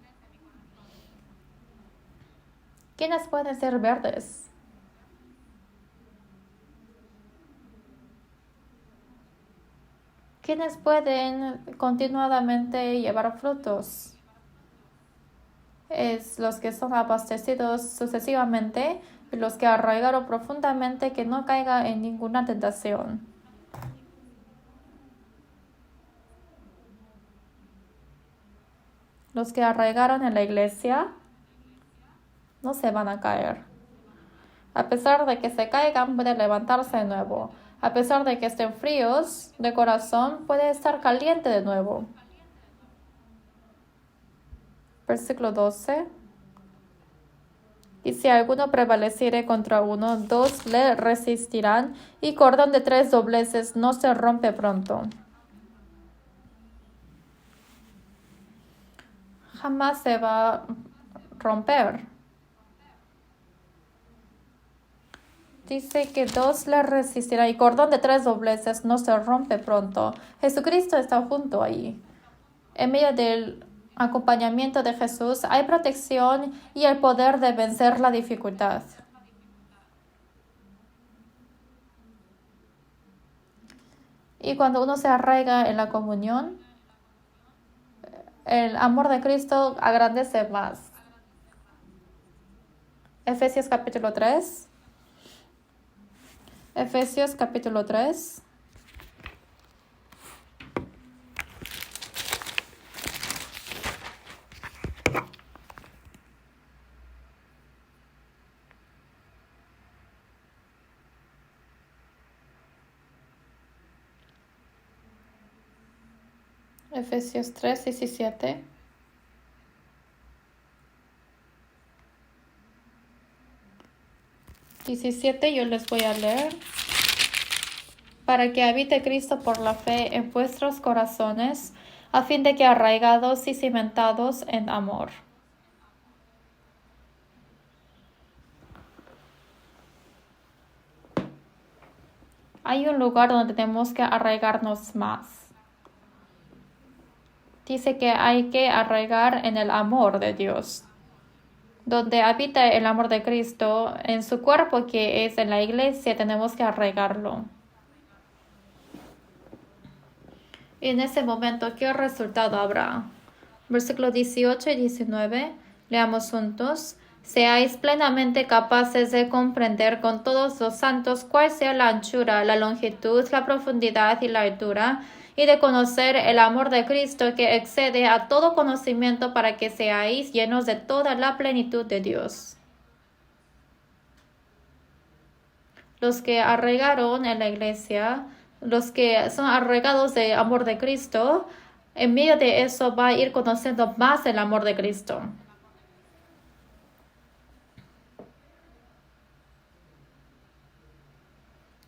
¿Quiénes pueden ser verdes? ¿Quiénes pueden continuadamente llevar frutos? Es los que son abastecidos sucesivamente y los que arraigaron profundamente que no caiga en ninguna tentación. Los que arraigaron en la iglesia no se van a caer. A pesar de que se caigan, pueden levantarse de nuevo. A pesar de que estén fríos de corazón, puede estar caliente de nuevo. Versículo 12. Y si alguno prevaleciere contra uno, dos le resistirán, y cordón de 3 dobleces no se rompe pronto. Jamás se va a romper. Dice que 2 le resistirán, y cordón de 3 dobleces no se rompe pronto. Jesucristo está junto ahí. En medio del acompañamiento de Jesús hay protección y el poder de vencer la dificultad. Y cuando uno se arraiga en la comunión, el amor de Cristo agrandece más. Efesios capítulo 3. Efesios capítulo 3. Efesios 3, 17. Yo les voy a leer. Para que habite Cristo por la fe en vuestros corazones, a fin de que arraigados y cimentados en amor. Hay un lugar donde tenemos que arraigarnos más. Dice que hay que arraigar en el amor de Dios. Donde habita el amor de Cristo, en su cuerpo que es en la iglesia, tenemos que arraigarlo. En ese momento, ¿qué resultado habrá? Versículos 18 y 19, leamos juntos. Seáis plenamente capaces de comprender con todos los santos cuál sea la anchura, la longitud, la profundidad y la altura, y de conocer el amor de Cristo que excede a todo conocimiento, para que seáis llenos de toda la plenitud de Dios. Los que arraigaron en la iglesia, los que son arraigados del amor de Cristo, en medio de eso va a ir conociendo más el amor de Cristo.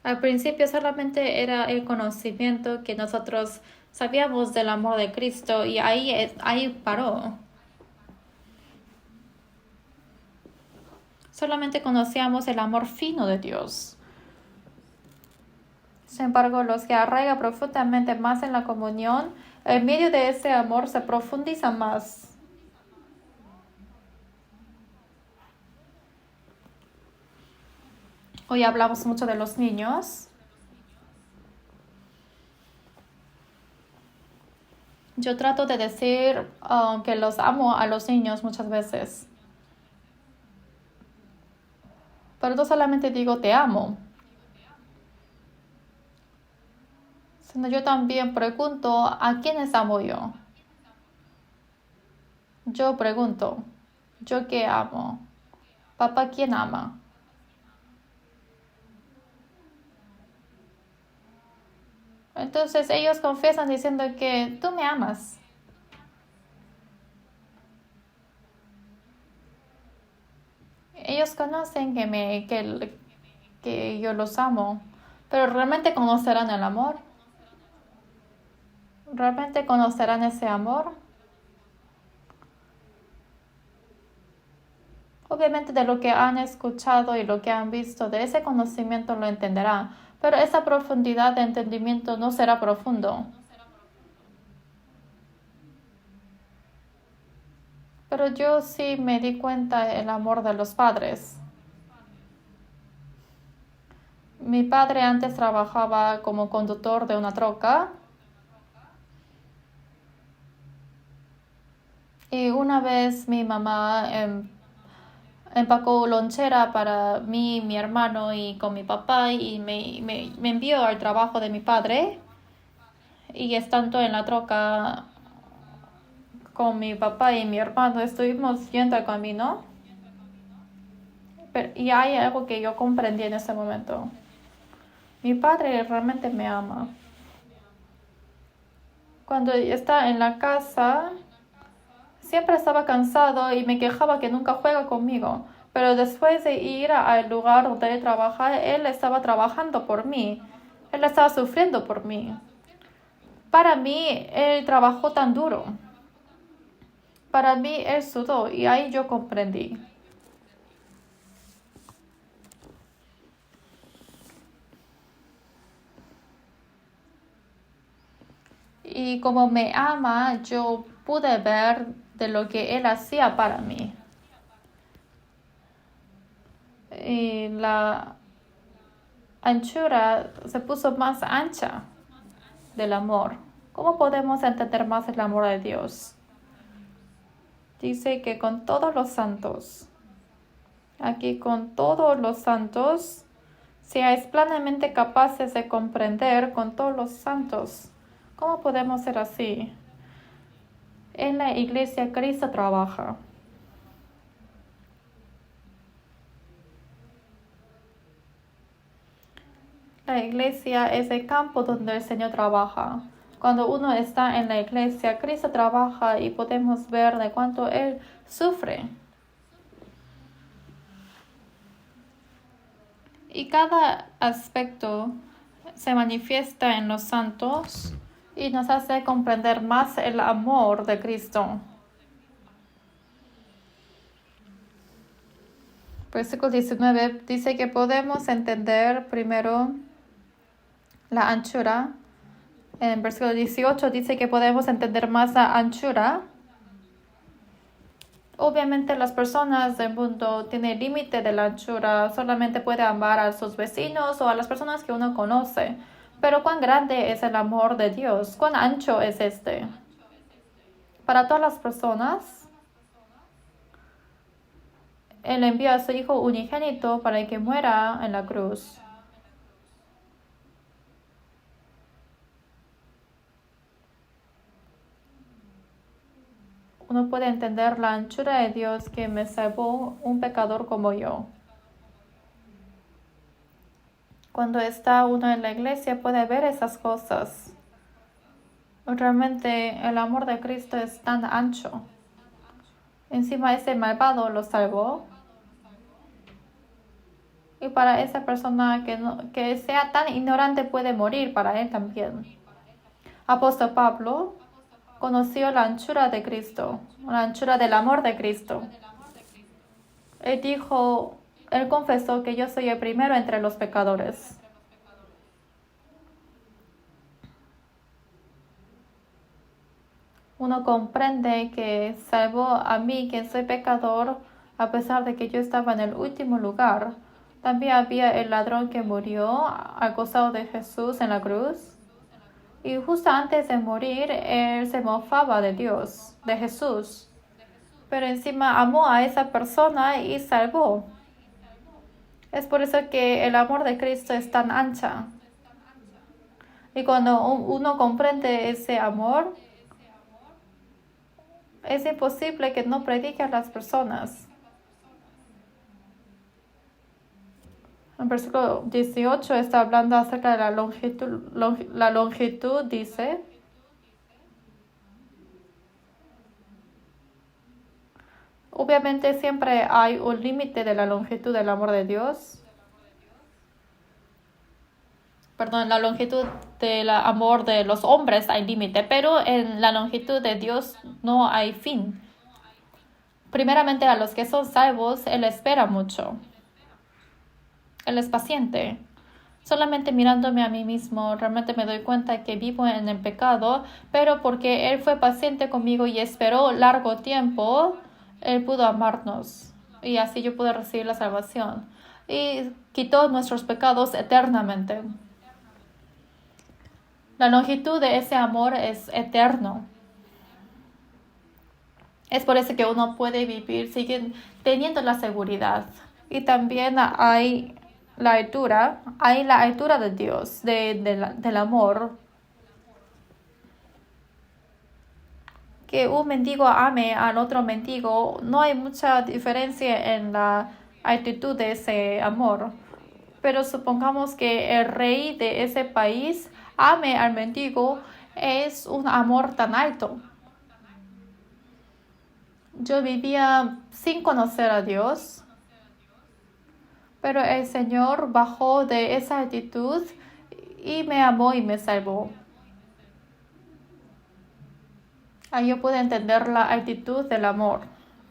Al principio solamente era el conocimiento que nosotros sabíamos del amor de Cristo y ahí paró. Solamente conocíamos el amor fino de Dios. Sin embargo, los que arraigan profundamente más en la comunión, en medio de ese amor se profundiza más. Hoy hablamos mucho de los niños. Yo trato de decir que los amo a los niños muchas veces. Pero no solamente digo te amo, sino yo también pregunto a quiénes amo yo. Yo pregunto, ¿yo qué amo? Papá, ¿quién ama? Entonces ellos confiesan diciendo que tú me amas. Ellos conocen que yo los amo, pero ¿realmente conocerán el amor? ¿Realmente conocerán ese amor? Obviamente de lo que han escuchado y lo que han visto, de ese conocimiento lo entenderán, pero esa profundidad de entendimiento no será profundo. Pero yo sí me di cuenta del amor de los padres. Mi padre antes trabajaba como conductor de una troca y una vez mi mamá empacó lonchera para mí, mi hermano y con mi papá y me envió al trabajo de mi padre y estando en la troca con mi papá y mi hermano estuvimos yendo al camino y hay algo que yo comprendí en ese momento. Mi padre realmente me ama. Cuando está en la casa siempre estaba cansado y me quejaba que nunca juega conmigo. Pero después de ir al lugar donde él trabaja, él estaba trabajando por mí. Él estaba sufriendo por mí. Para mí, él trabajó tan duro. Para mí, él sudó y ahí yo comprendí. Y como me ama, yo pude ver de lo que él hacía para mí. Y la anchura se puso más ancha del amor. ¿Cómo podemos entender más el amor de Dios? Dice que con todos los santos, aquí con todos los santos, seáis plenamente capaces de comprender con todos los santos. ¿Cómo podemos ser así? En la iglesia Cristo trabaja. La iglesia es el campo donde el Señor trabaja. Cuando uno está en la iglesia, Cristo trabaja y podemos ver de cuánto Él sufre. Y cada aspecto se manifiesta en los santos y nos hace comprender más el amor de Cristo. Versículo 19 dice que podemos entender primero la anchura. En versículo 18 dice que podemos entender más la anchura. Obviamente las personas del mundo tienen límite de la anchura, solamente puede amar a sus vecinos o a las personas que uno conoce. Pero ¿cuán grande es el amor de Dios? ¿Cuán ancho es este? Para todas las personas, Él envió a su Hijo unigénito para que muera en la cruz. Uno puede entender la anchura de Dios que me salvó un pecador como yo. Cuando está uno en la iglesia puede ver esas cosas. Realmente el amor de Cristo es tan ancho. Encima ese malvado lo salvó. Y para esa persona que sea tan ignorante puede morir para él también. Apóstol Pablo conoció la anchura de Cristo, la anchura del amor de Cristo. Él confesó que yo soy el primero entre los pecadores. uno comprende que salvó a mí, que soy pecador, a pesar de que yo estaba en el último lugar. También había el ladrón que murió al costado de Jesús en la cruz. Y justo antes de morir, él se mofaba de Dios, de Jesús. Pero encima amó a esa persona y salvó. Es por eso que el amor de Cristo es tan ancha. Y cuando uno comprende ese amor, es imposible que no predique a las personas. En versículo 18 está hablando acerca de la longitud. La longitud dice: obviamente siempre hay un límite de la longitud del amor de Dios. Perdón, la longitud del amor de los hombres hay límite, pero en la longitud de Dios no hay fin. Primeramente a los que son salvos, Él espera mucho. Él es paciente. Solamente mirándome a mí mismo, realmente me doy cuenta que vivo en el pecado, pero porque Él fue paciente conmigo y esperó largo tiempo, Él pudo amarnos. Y así yo pude recibir la salvación. Y quitó nuestros pecados eternamente. La longitud de ese amor es eterno. Es por eso que uno puede vivir, sigue teniendo la seguridad. Y también hay la altura de Dios, del amor. Que un mendigo ame al otro mendigo, no hay mucha diferencia en la altitud de ese amor. Pero supongamos que el rey de ese país ame al mendigo, es un amor tan alto. Yo vivía sin conocer a Dios, pero el Señor bajó de esa altitud y me amó y me salvó. Ahí yo pude entender la altitud del amor.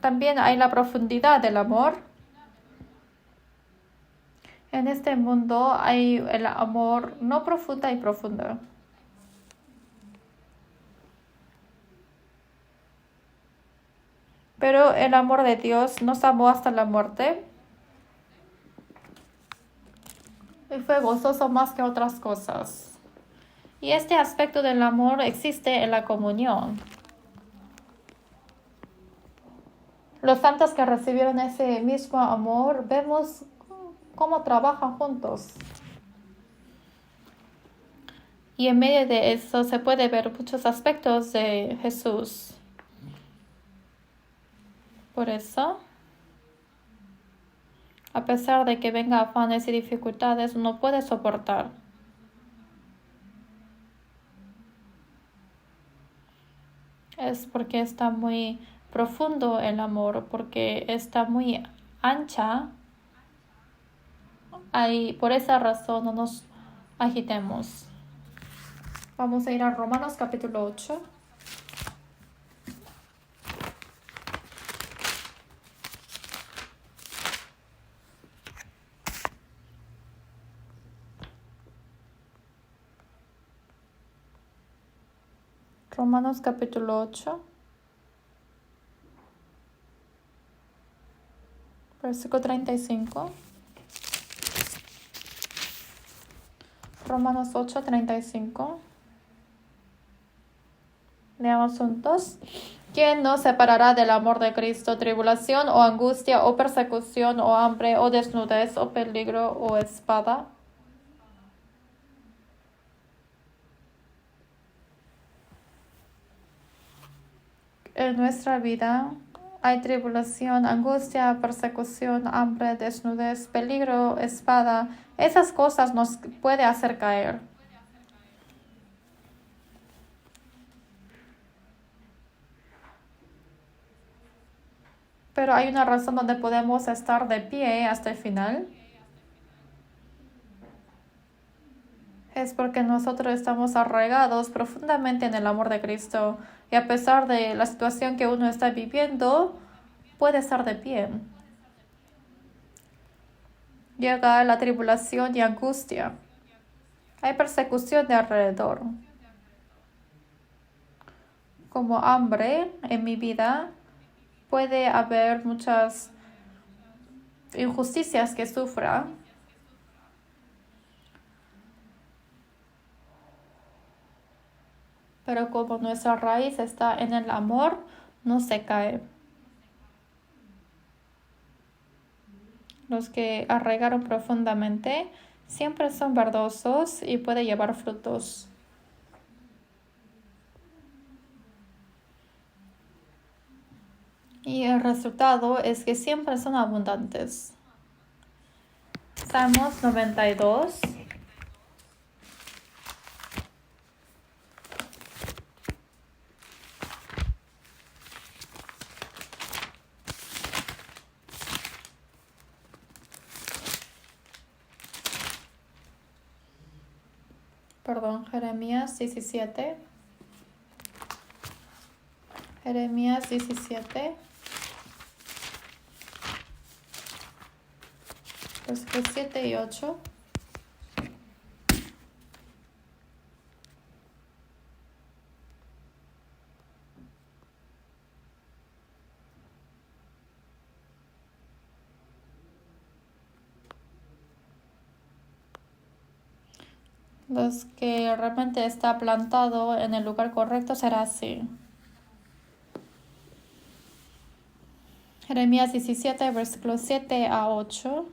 También hay la profundidad del amor. En este mundo hay el amor no profundo y profundo. Pero el amor de Dios nos amó hasta la muerte. Y fue gozoso más que otras cosas. Y este aspecto del amor existe en la comunión. Los santos que recibieron ese mismo amor, vemos cómo trabajan juntos. Y en medio de eso se puede ver muchos aspectos de Jesús. Por eso, a pesar de que vengan afanes y dificultades, uno puede soportar. Es porque está muy profundo el amor, porque está muy ancha. Y por esa razón no nos agitemos. Vamos a ir a Romanos capítulo 8. Romanos capítulo 8. Versículo 35. Romanos 8, 35. Leamos juntos. ¿Quién nos separará del amor de Cristo? ¿Tribulación o angustia o persecución o hambre o desnudez o peligro o espada? En nuestra vida hay tribulación, angustia, persecución, hambre, desnudez, peligro, espada. Esas cosas nos pueden hacer caer. Pero hay una razón donde podemos estar de pie hasta el final. Es porque nosotros estamos arraigados profundamente en el amor de Cristo. Y a pesar de la situación que uno está viviendo, puede estar de pie. Llega la tribulación y angustia. Hay persecución de alrededor. como hambre en mi vida, puede haber muchas injusticias que sufra. Pero como nuestra raíz está en el amor, no se cae. Los que arraigaron profundamente siempre son verdosos y pueden llevar frutos. Y el resultado es que siempre son abundantes. Salmos 92. Jeremías 17. Jeremías 17. Versículos 7 y 8. Los que realmente está plantado en el lugar correcto será así. Jeremías 17, versículos 7 a 8.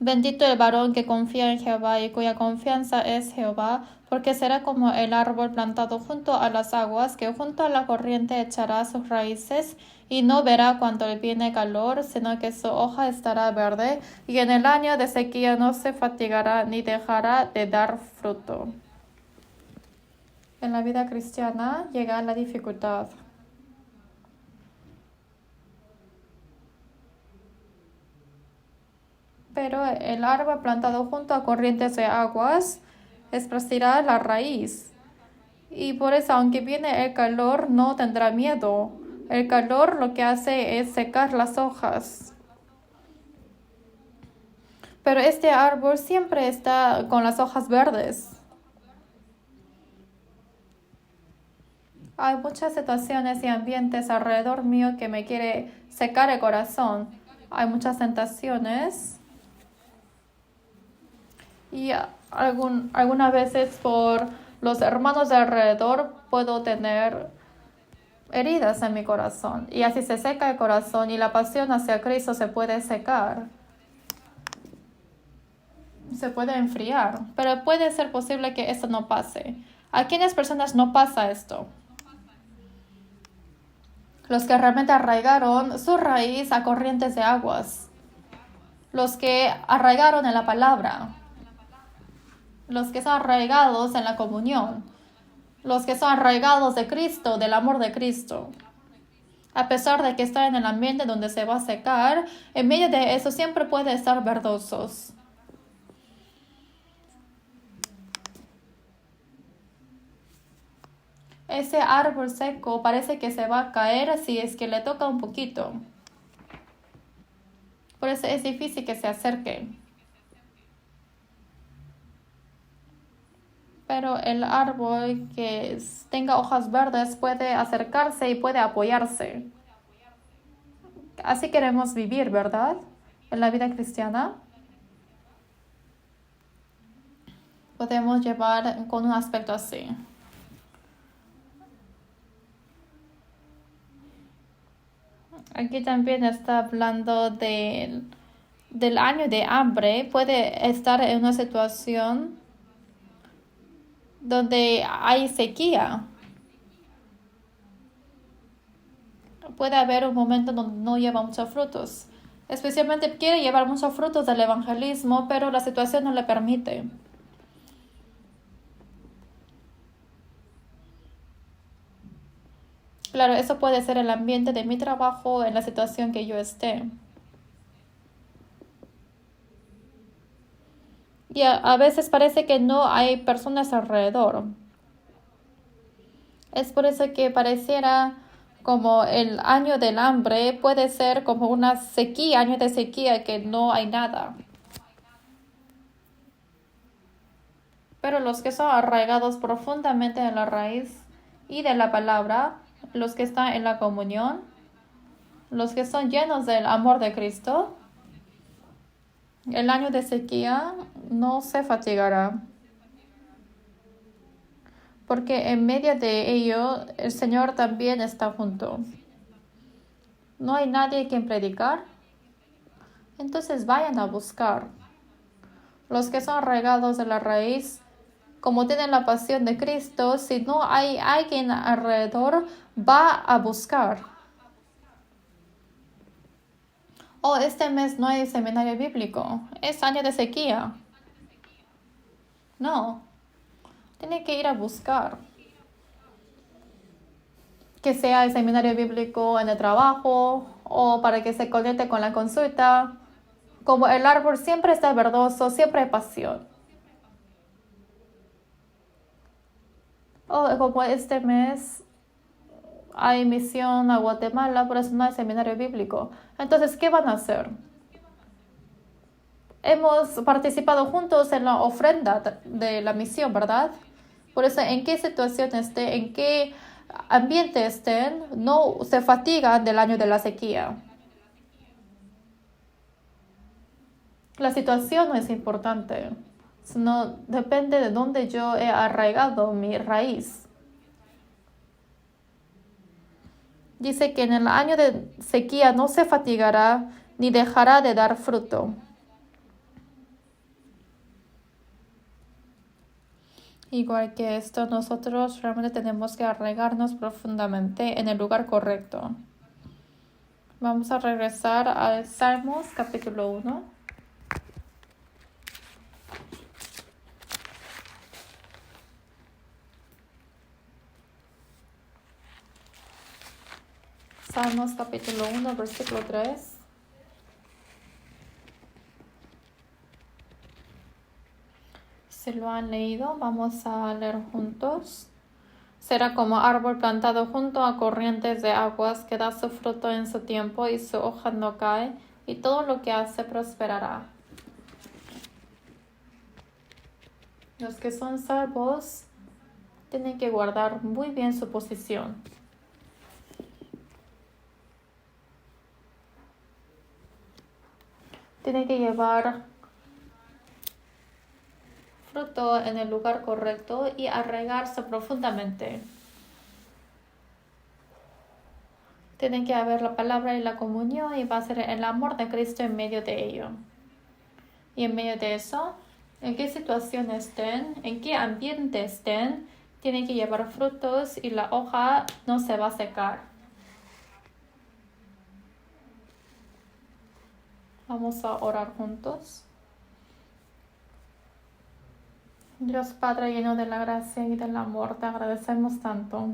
Bendito el varón que confía en Jehová y cuya confianza es Jehová, porque será como el árbol plantado junto a las aguas, que junto a la corriente echará sus raíces y no verá cuando le viene calor, sino que su hoja estará verde, y en el año de sequía no se fatigará ni dejará de dar fruto. En la vida cristiana llega la dificultad. Pero el árbol plantado junto a corrientes de aguas esparcirá la raíz. Y por eso, aunque viene el calor, no tendrá miedo. El calor lo que hace es secar las hojas. Pero este árbol siempre está con las hojas verdes. Hay muchas situaciones y ambientes alrededor mío que me quiere secar el corazón. Hay muchas tentaciones. Y algunas veces por los hermanos de alrededor puedo tener heridas en mi corazón. Y así se seca el corazón y la pasión hacia Cristo se puede secar. Se puede enfriar. Pero puede ser posible que esto no pase. ¿A quiénes personas no pasa esto? Los que realmente arraigaron su raíz a corrientes de aguas. Los que arraigaron en la palabra. Los que son arraigados en la comunión, los que son arraigados de Cristo, del amor de Cristo. A pesar de que está en el ambiente donde se va a secar, en medio de eso siempre puede estar verdosos. Ese árbol seco parece que se va a caer si es que le toca un poquito. Por eso es difícil que se acerque. Pero el árbol que tenga hojas verdes puede acercarse y puede apoyarse. Así queremos vivir, ¿verdad? En la vida cristiana. Podemos llevar con un aspecto así. Aquí también está hablando del año de hambre. Puede estar en una situación donde hay sequía. Puede haber un momento donde no lleva muchos frutos. Especialmente quiere llevar muchos frutos del evangelismo, pero la situación no le permite. Claro, eso puede ser el ambiente de mi trabajo, en la situación que yo esté. Y a veces parece que no hay personas alrededor. Es por eso que pareciera como el año del hambre puede ser como una sequía, año de sequía, que no hay nada. Pero los que son arraigados profundamente en la raíz y de la palabra, los que están en la comunión, los que son llenos del amor de Cristo, el año de sequía no se fatigará, porque en medio de ello el Señor también está junto. No hay nadie quien predicar, entonces vayan a buscar. Los que son regados de la raíz, como tienen la pasión de Cristo, si no hay alguien alrededor, va a buscar. Oh, este mes no hay seminario bíblico, es año de sequía. No, tiene que ir a buscar. Que sea el seminario bíblico en el trabajo o para que se conecte con la consulta. Como el árbol siempre está verdoso, siempre hay pasión. O como este mes hay misión a Guatemala, por eso no hay seminario bíblico. Entonces, ¿qué van a hacer? Hemos participado juntos en la ofrenda de la misión, ¿verdad? Por eso, en qué situación estén, en qué ambiente estén, no se fatigan del año de la sequía. La situación no es importante, sino depende de dónde yo he arraigado mi raíz. Dice que en el año de sequía no se fatigará ni dejará de dar fruto. Igual que esto, nosotros realmente tenemos que arraigarnos profundamente en el lugar correcto. Vamos a regresar al Salmos capítulo 1. Salmos capítulo 1, versículo 3. Si lo han leído, vamos a leer juntos. Será como árbol plantado junto a corrientes de aguas que da su fruto en su tiempo y su hoja no cae, y todo lo que hace prosperará. Los que son salvos tienen que guardar muy bien su posición. Tienen que llevar fruto en el lugar correcto y arraigarse profundamente. Tienen que haber la palabra y la comunión y va a ser el amor de Cristo en medio de ello. Y en medio de eso, en qué situación estén, en qué ambiente estén, tienen que llevar frutos y la hoja no se va a secar. Vamos a orar juntos. Dios Padre lleno de la gracia y del amor, te agradecemos tanto.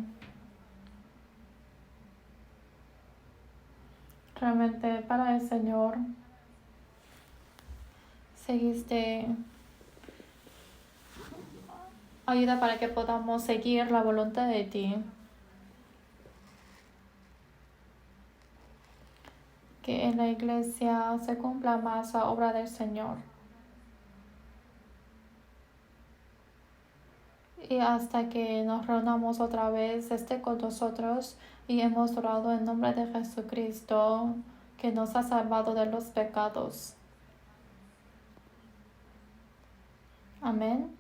Realmente para el Señor seguiste ayuda para que podamos seguir la voluntad de ti. Que en la iglesia se cumpla más la obra del Señor. Y hasta que nos reunamos otra vez, esté con nosotros y hemos orado en nombre de Jesucristo, que nos ha salvado de los pecados. Amén.